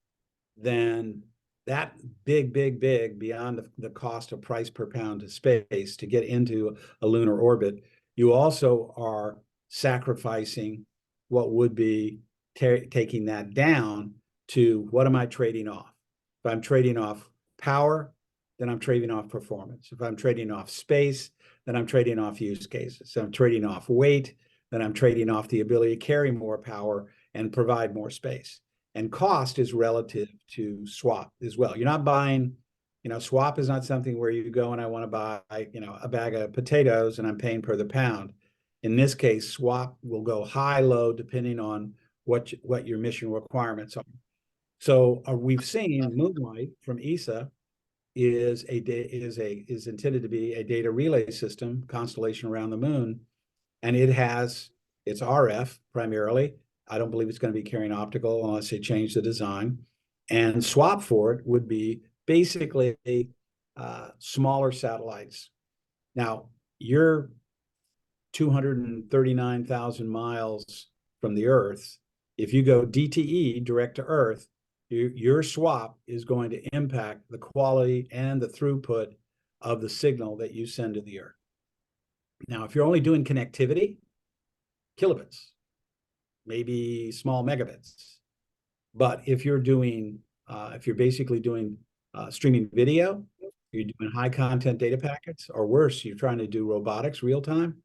then that big beyond the cost of price per pound of space to get into a lunar orbit, you also are sacrificing what would be taking that down to what am I trading off? If I'm trading off power, then I'm trading off performance. If I'm trading off space, then I'm trading off use cases. If I'm trading off weight, then I'm trading off the ability to carry more power and provide more space. And cost is relative to swap as well. You're not buying, swap is not something where you go and I want to buy, a bag of potatoes and I'm paying per the pound. In this case, swap will go high, low, depending on what your mission requirements are. So we've seen Moonlight from ESA is intended to be a data relay system, constellation around the moon, and it's RF primarily. I don't believe it's going to be carrying optical unless they change the design. And swap for it would be basically smaller satellites. Now, you're 239,000 miles from the Earth. If you go DTE, direct to Earth, your swap is going to impact the quality and the throughput of the signal that you send to the Earth. Now, if you're only doing connectivity, kilobits, maybe small megabits. But if you're basically doing streaming video, you're doing high content data packets, or worse, you're trying to do robotics real time,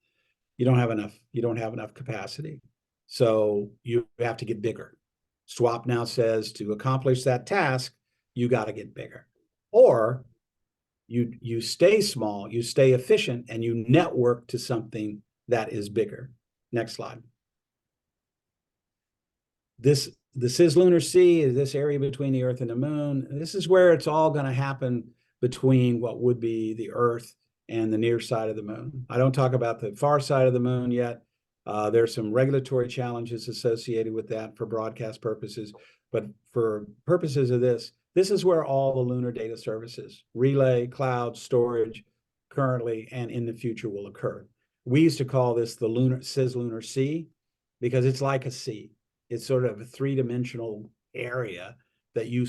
you don't have enough capacity. So you have to get bigger. SWAP now says to accomplish that task, you got to get bigger. Or you stay small, you stay efficient, and you network to something that is bigger. Next slide. The cislunar sea is this area between the Earth and the Moon. This is where it's all going to happen between what would be the Earth and the near side of the Moon. I don't talk about the far side of the Moon yet. There's some regulatory challenges associated with that for broadcast purposes. But for purposes of this is where all the lunar data services, relay, cloud, storage, currently and in the future will occur. We used to call this the cislunar sea because it's like a sea. It's sort of a three-dimensional area that you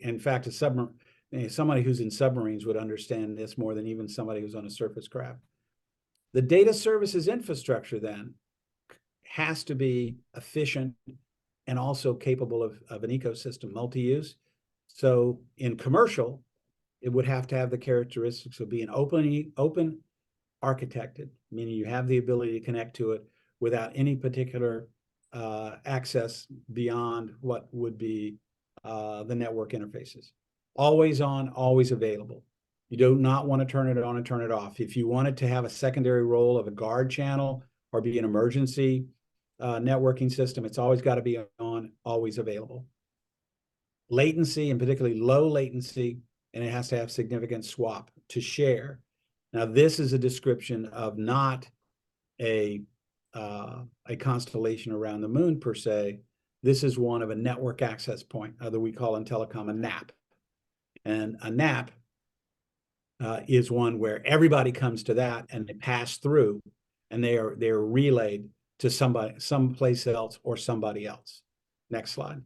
in fact, somebody who's in submarines would understand this more than even somebody who's on a surface craft. The data services infrastructure then has to be efficient and also capable of an ecosystem, multi-use. So in commercial, it would have to have the characteristics of being open architected, meaning you have the ability to connect to it without any particular access beyond what would be the network interfaces. Always on, always available. You do not want to turn it on and turn it off. If you want it to have a secondary role of a guard channel or be an emergency networking system, it's always got to be on, always available. Latency, and particularly low latency, and it has to have significant swap to share. Now, this is a description of not a constellation around the Moon per se. This is one of a network access point, that we call in telecom a NAP. And a NAP is one where everybody comes to that and they pass through, and they're relayed to someplace else or somebody else. Next slide.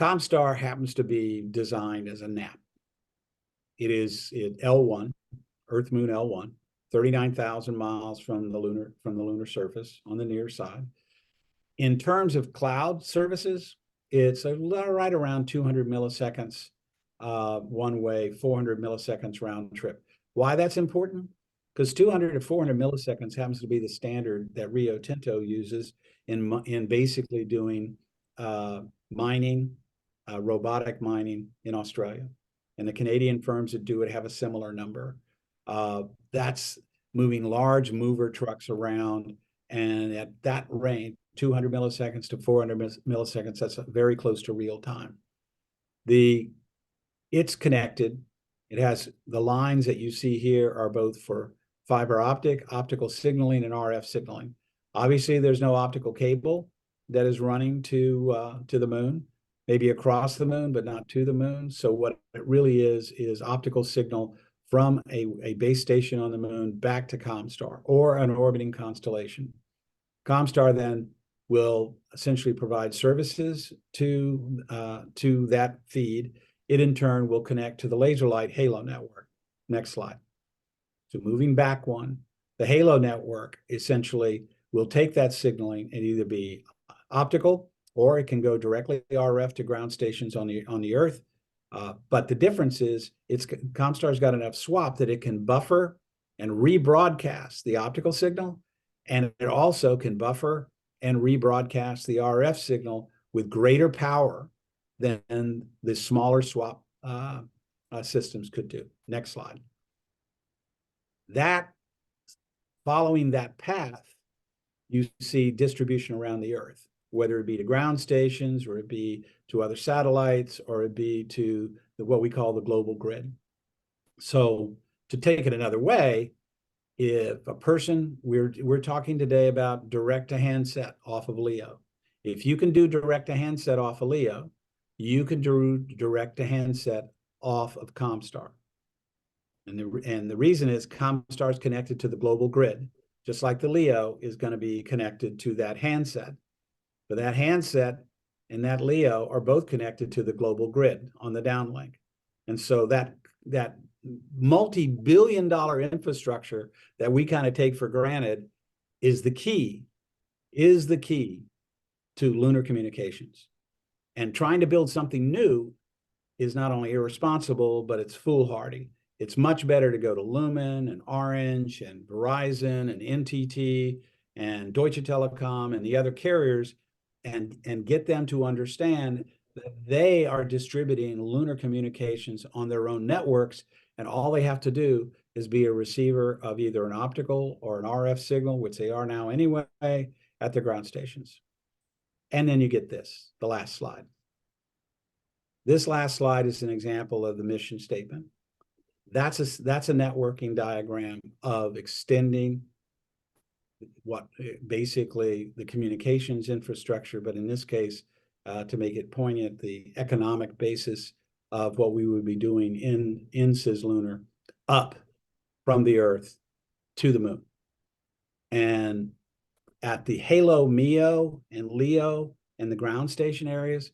Comstar happens to be designed as a NAP. It is L1, Earth Moon L1, 39,000 miles from the lunar surface on the near side. In terms of cloud services, it's right around 200 milliseconds one way, 400 milliseconds round trip. Why that's important? Because 200 to 400 milliseconds happens to be the standard that Rio Tinto uses in basically doing mining, robotic mining in Australia. And the Canadian firms that do it have a similar number. That's moving large mover trucks around, and at that range, 200 milliseconds to 400 milliseconds, that's very close to real time. It's connected. It has the lines that you see here are both for fiber optical signaling, and RF signaling. Obviously, there's no optical cable that is running to the Moon, maybe across the Moon, but not to the Moon. So what it really is optical signal from a base station on the Moon back to Comstar or an orbiting constellation. Comstar then will essentially provide services to that feed. It in turn will connect to the laser light Halo network. Next slide. So moving back one, the Halo network essentially will take that signaling and either be optical, or it can go directly RF to ground stations on the Earth. But the difference is Comstar's got enough swap that it can buffer and rebroadcast the optical signal, and it also can buffer and rebroadcast the RF signal with greater power than the smaller swap systems could do. Next slide. Following that path, you see distribution around the Earth, whether it be to ground stations, or it be to other satellites, or it be to what we call the global grid. So to take it another way, if a person, we're talking today about direct to handset off of LEO. If you can do direct to handset off of LEO, you can do direct to handset off of Comstar. And the reason is Comstar is connected to the global grid, just like the LEO is going to be connected to that handset. But that handset and that LEO are both connected to the global grid on the downlink. And so that multi-billion-dollar infrastructure that we kind of take for granted is the key to lunar communications. And trying to build something new is not only irresponsible, but it's foolhardy. It's much better to go to Lumen and Orange and Verizon and NTT and Deutsche Telekom and the other carriers and get them to understand that they are distributing lunar communications on their own networks, and all they have to do is be a receiver of either an optical or an RF signal, which they are now anyway, at the ground stations. And then you get this, the last slide. This last slide is an example of the mission statement. That's a networking diagram of extending what basically the communications infrastructure, but in this case, to make it poignant, the economic basis of what we would be doing in cislunar up from the Earth to the moon. And at the Halo, MEO, and LEO and the ground station areas,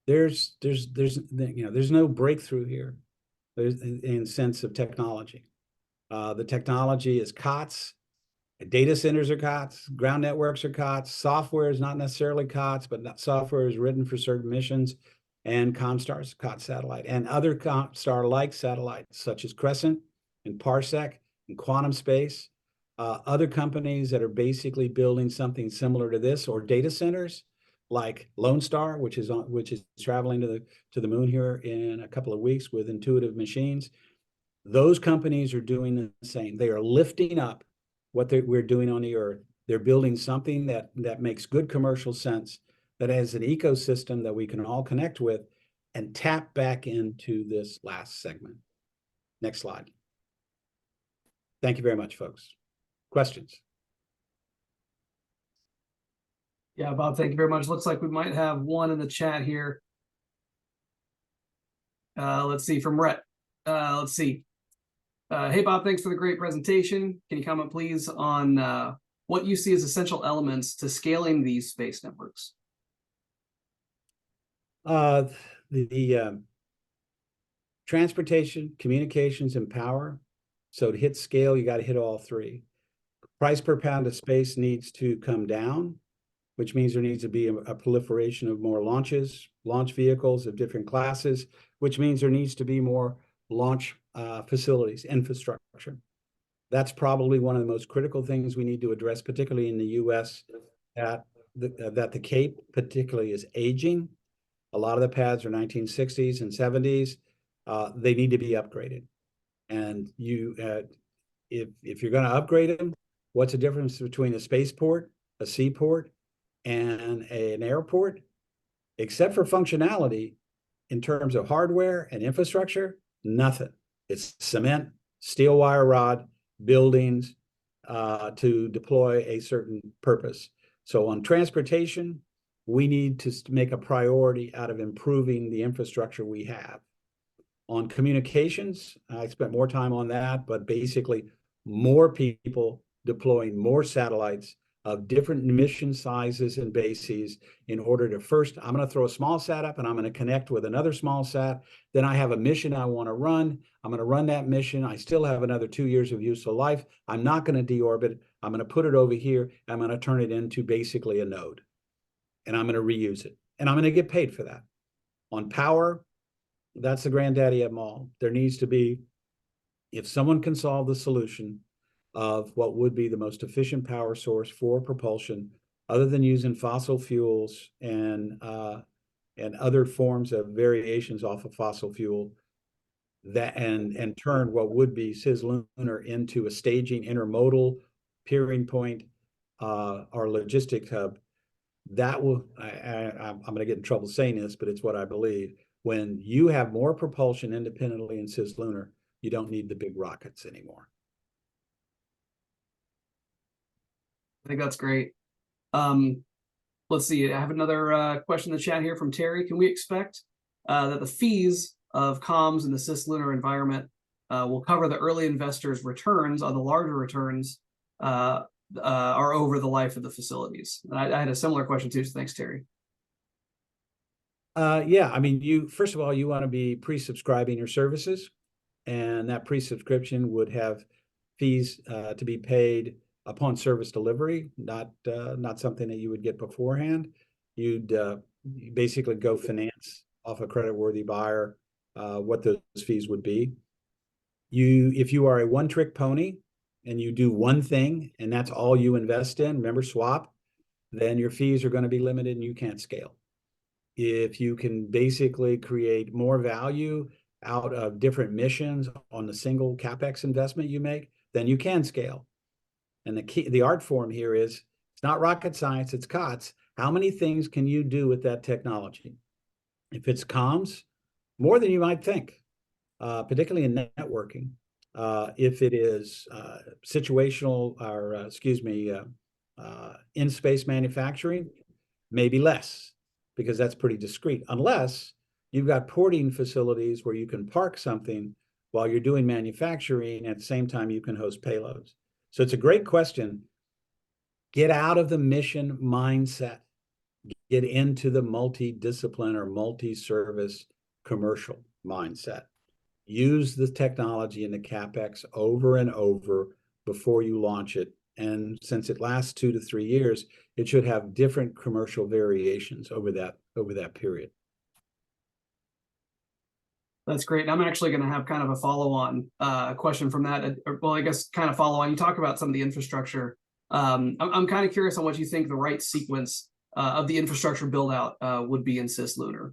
there's no breakthrough here. There's in sense of technology. The technology is COTS. Data centers are COTS, ground networks are COTS, software is not necessarily COTS, but software is written for certain missions, and Comstar's COTS satellite, and other Comstar-like satellites, such as Crescent and Parsec and Quantum Space, other companies that are basically building something similar to this, or data centers like Lone Star, which is traveling to the moon here in a couple of weeks with Intuitive Machines. Those companies are doing the same. They are lifting up what we're doing on the Earth. They're building something that makes good commercial sense, that has an ecosystem that we can all connect with and tap back into this last segment. Next slide. Thank you very much, folks. Questions? Yeah, Bob, thank you very much. Looks like we might have one in the chat here. Let's see, from Rhett. Let's see. Hey, Bob, thanks for the great presentation. Can you comment, please, on what you see as essential elements to scaling these space networks? The transportation, communications, and power. So to hit scale, you got to hit all three. Price per pound of space needs to come down, which means there needs to be a proliferation of more launch vehicles of different classes, which means there needs to be more launch facilities, infrastructure. That's probably one of the most critical things we need to address, particularly in the US, that the Cape particularly is aging. A lot of the pads are 1960s and 70s. They need to be upgraded. And if you're going to upgrade them, what's the difference between a spaceport, a seaport, and an airport? Except for functionality, in terms of hardware and infrastructure, nothing. It's cement, steel wire rod, buildings to deploy a certain purpose. So on transportation, we need to make a priority out of improving the infrastructure we have. On communications, I spent more time on that, but basically more people deploying more satellites of different mission sizes and bases in order to first, I'm going to throw a small sat up and I'm going to connect with another small sat. Then I have a mission I want to run. I'm going to run that mission. I still have another 2 years of useful life. I'm not going to deorbit it. I'm going to put it over here. I'm going to turn it into basically a node. And I'm going to reuse it. And I'm going to get paid for that. On power, that's the granddaddy of them all. There needs to be, if someone can solve the solution of what would be the most efficient power source for propulsion, other than using fossil fuels and other forms of variations off of fossil fuel, that and turn what would be cislunar into a staging intermodal peering point or logistic hub. That will, I'm going to get in trouble saying this, but it's what I believe. When you have more propulsion independently in cislunar, you don't need the big rockets anymore. I think that's great. Let's see. I have another question in the chat here from Terry. Can we expect that the fees of comms in the cislunar environment will cover the early investors' returns on the larger returns are over the life of the facilities? And I had a similar question too. So thanks, Terry. Yeah, I mean, first of all, you want to be pre-subscribing your services, and that pre-subscription would have fees to be paid upon service delivery, not something that you would get beforehand. You'd basically go finance off a creditworthy buyer what those fees would be. If you are a one-trick pony and you do one thing and that's all you invest in, remember swap, then your fees are going to be limited and you can't scale. If you can basically create more value out of different missions on the single CapEx investment you make, then you can scale. And the art form here is, it's not rocket science, it's COTS. How many things can you do with that technology? If it's comms, more than you might think, particularly in networking. If it is situational, or in-space manufacturing, maybe less, because that's pretty discrete, unless you've got porting facilities where you can park something while you're doing manufacturing, at the same time you can host payloads. So it's a great question. Get out of the mission mindset. Get into the multi-discipline or multi-service commercial mindset. Use the technology in the CapEx over and over before you launch it. And since it lasts 2 to 3 years, it should have different commercial variations over that period. That's great. And I'm actually going to have kind of a follow-on question from that. Well, I guess kind of follow on. You talk about some of the infrastructure. I'm kind of curious on what you think the right sequence of the infrastructure build out would be in cislunar.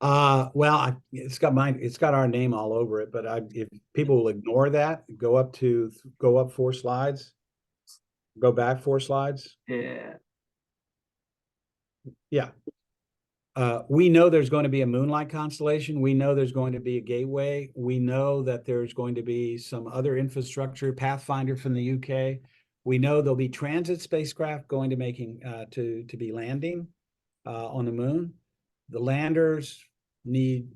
Well, it's got our name all over it. But if people will ignore that, go up 4 slides, go back 4 slides. Yeah. Yeah. We know there's going to be a moonlight constellation. We know there's going to be a gateway. We know that there's going to be some other infrastructure, Pathfinder from the UK. We know there'll be transit spacecraft going to be landing on the moon. The landers need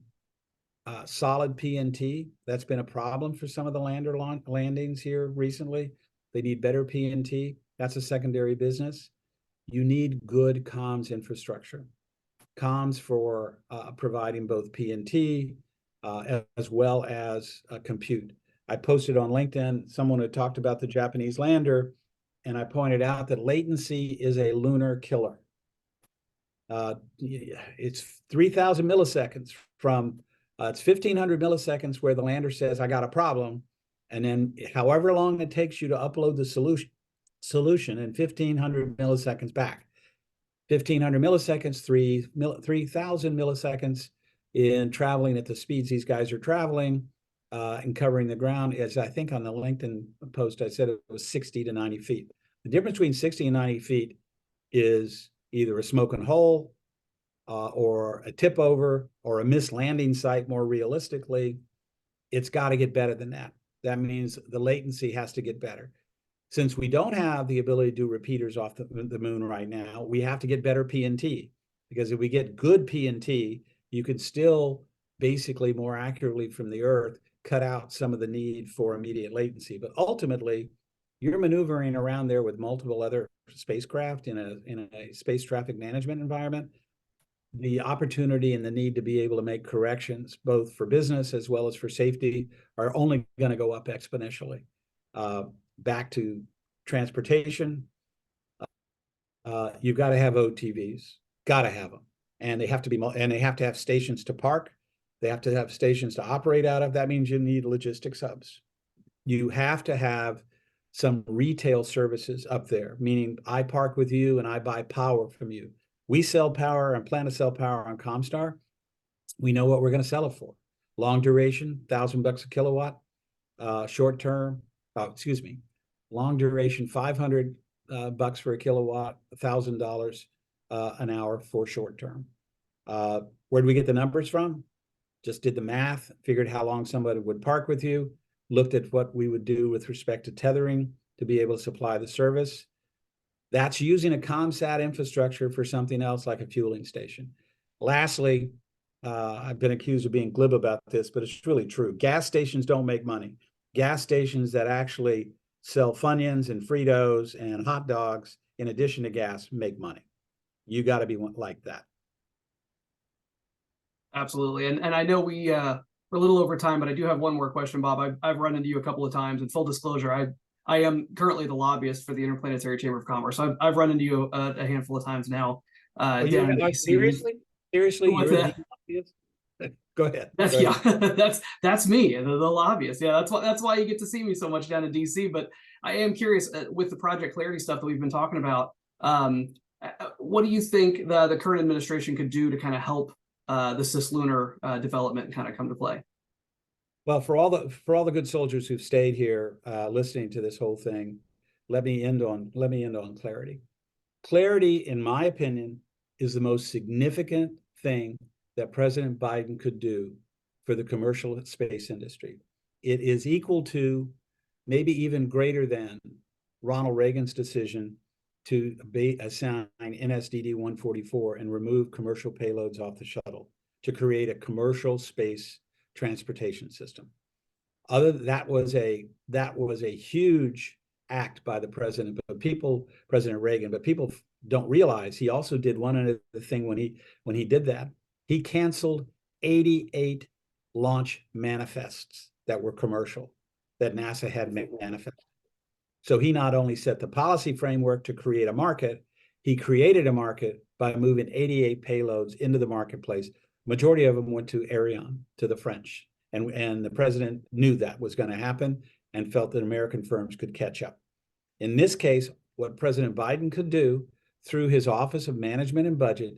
solid PNT. That's been a problem for some of the lander landings here recently. They need better PNT. That's a secondary business. You need good comms infrastructure. Comms for providing both PNT as well as compute. I posted on LinkedIn, someone had talked about the Japanese lander, and I pointed out that latency is a lunar killer. It's 3,000 milliseconds from, it's 1,500 milliseconds where the lander says, I got a problem, and then however long it takes you to upload the solution and 1,500 milliseconds back. 1,500 milliseconds, 3,000 milliseconds in traveling at the speeds these guys are traveling and covering the ground. As I think on the LinkedIn post, I said it was 60 to 90 feet. The difference between 60 and 90 feet is either a smoking hole or a tip over or a missed landing site. More realistically, it's got to get better than that. That means the latency has to get better. Since we don't have the ability to do repeaters off the moon right now, we have to get better PNT, because if we get good PNT, you could still basically more accurately from the Earth cut out some of the need for immediate latency. But ultimately, you're maneuvering around there with multiple other spacecraft in a space traffic management environment. The opportunity and the need to be able to make corrections, both for business as well as for safety, are only going to go up exponentially. Back to transportation, you've got to have OTVs, got to have them, and they have to have stations to park. They have to have stations to operate out of. That means you need logistics hubs. You have to have some retail services up there, meaning I park with you and I buy power from you. We sell power and plan to sell power on Comstar. We know what we're going to sell it for. Long duration, $1,000 a kilowatt. Short term, long duration, $500 for a kilowatt, $1,000 an hour for short term. Where do we get the numbers from? Just did the math, figured how long somebody would park with you, looked at what we would do with respect to tethering to be able to supply the service. That's using a ComSat infrastructure for something else like a fueling station. Lastly, I've been accused of being glib about this, but it's really true. Gas stations don't make money. Gas stations that actually sell Funyuns and Fritos and hot dogs in addition to gas make money. You got to be like that. Absolutely. And I know we're a little over time, but I do have one more question, Bob. I've run into you a couple of times. And full disclosure, I am currently the lobbyist for the Interplanetary Chamber of Commerce. I've run into you a handful of times now. Down in DC. Seriously, What's you're that? the lobbyist? Go ahead. That's Go ahead. yeah, that's me, the lobbyist. Yeah, that's why you get to see me so much down in DC. But I am curious with the Project Clarity stuff that we've been talking about. What do you think the current administration could do to kind of help the cislunar development kind of come to play? Well, for all the good soldiers who've stayed here listening to this whole thing, let me end on clarity. Clarity, in my opinion, is the most significant thing that President Biden could do for the commercial space industry. It is equal to, maybe even greater than, Ronald Reagan's decision to assign NSDD 144 and remove commercial payloads off the shuttle to create a commercial space transportation system. That was a huge act by the president, President Reagan, but people don't realize he also did one other thing when he did that. He canceled 88 launch manifests that were commercial, that NASA had manifested. So he not only set the policy framework to create a market, he created a market by moving 88 payloads into the marketplace. Majority of them went to Ariane, to the French. And the president knew that was going to happen and felt that American firms could catch up. In this case, what President Biden could do through his Office of Management and Budget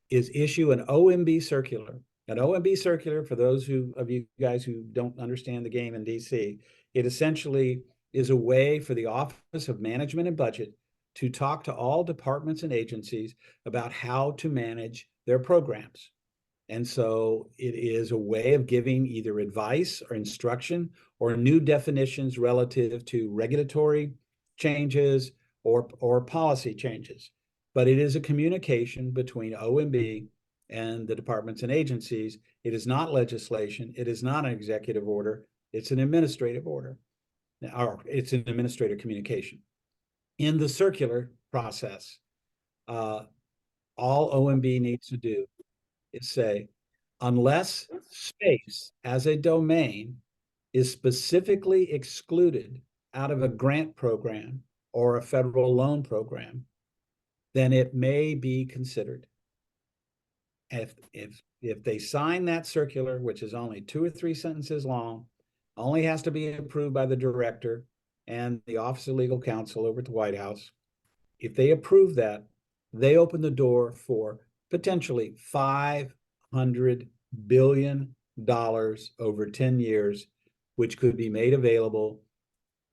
is issue an OMB circular. An OMB circular, for those of you guys who don't understand the game in DC, it essentially is a way for the Office of Management and Budget to talk to all departments and agencies about how to manage their programs. And so it is a way of giving either advice or instruction or new definitions relative to regulatory changes or policy changes. But it is a communication between OMB and the departments and agencies. It is not legislation. It is not an executive order. It's an administrative order, or it's an administrative communication. In the circular process, all OMB needs to do is say, unless space as a domain is specifically excluded out of a grant program or a federal loan program, then it may be considered. If they sign that circular, which is only 2 or 3 sentences long, only has to be approved by the director and the Office of Legal Counsel over at the White House. If they approve that, they open the door for potentially $500 billion over 10 years, which could be made available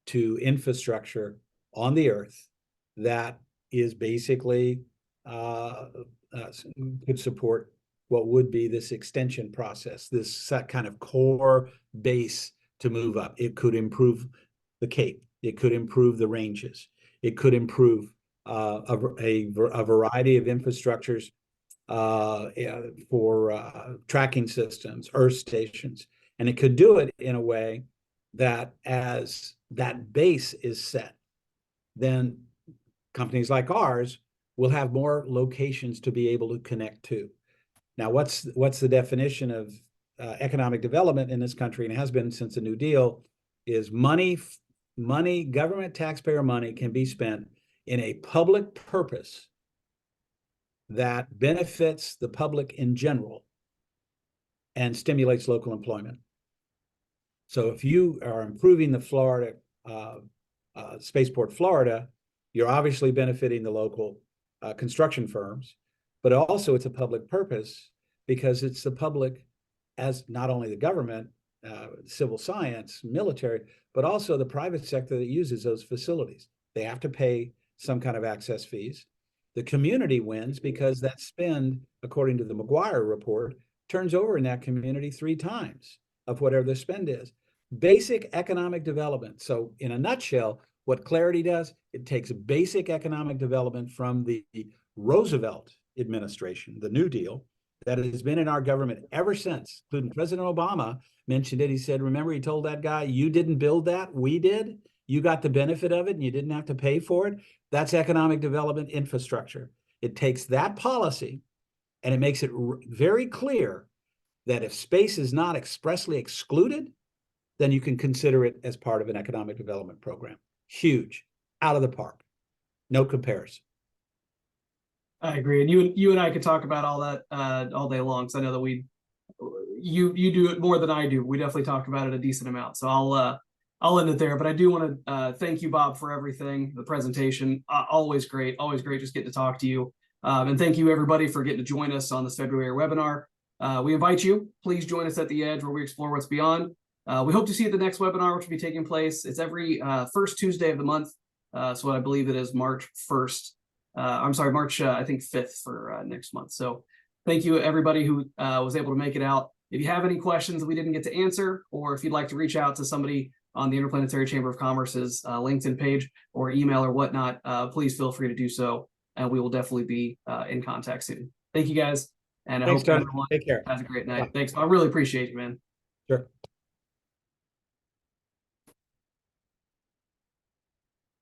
to infrastructure on the Earth that is basically could support what would be this extension process, this kind of core base to move up. It could improve the Cape. It could improve the ranges. It could improve a variety of infrastructures for tracking systems, Earth stations. And it could do it in a way that as that base is set, then companies like ours will have more locations to be able to connect to. Now, what's the definition of economic development in this country, and has been since the New Deal, is money, government taxpayer money can be spent in a public purpose that benefits the public in general and stimulates local employment. So if you are improving the Florida, Spaceport Florida, you're obviously benefiting the local construction firms, but also it's a public purpose because it's the public, as not only the government, civil science, military, but also the private sector that uses those facilities. They have to pay some kind of access fees. The community wins because that spend, according to the McGuire report, turns over in that community 3 times of whatever the spend is. Basic economic development. So in a nutshell, What Clarity does, it takes basic economic development from the Roosevelt administration, the New Deal, that has been in our government ever since, including President Obama mentioned it. He said, remember, he told that guy, you didn't build that, we did. You got the benefit of it and you didn't have to pay for it. That's economic development infrastructure. It takes that policy and it makes it very clear that if space is not expressly excluded, then you can consider it as part of an economic development program. Huge, out of the park, no comparison. I agree, and you and I could talk about all that all day long. Because I know that you do it more than I do. We definitely talk about it a decent amount. So I'll end it there. But I do want to thank you, Bob, for everything. The presentation, always great just getting to talk to you. And thank you everybody for getting to join us on this February webinar. We invite you, please join us at the Edge where we explore what's beyond. We hope to see you at the next webinar, which will be taking place. It's every first Tuesday of the month. So I believe it is March 1st. I'm sorry, March, I think 5th for next month. So thank you everybody who was able to make it out. If you have any questions that we didn't get to answer, or if you'd like to reach out to somebody on the Interplanetary Chamber of Commerce's LinkedIn page or email or whatnot, please feel free to do so. And we will definitely be in contact soon. Thank you guys. And I hope everyone Take care. has a great night. Thanks. I really appreciate you, man. Sure.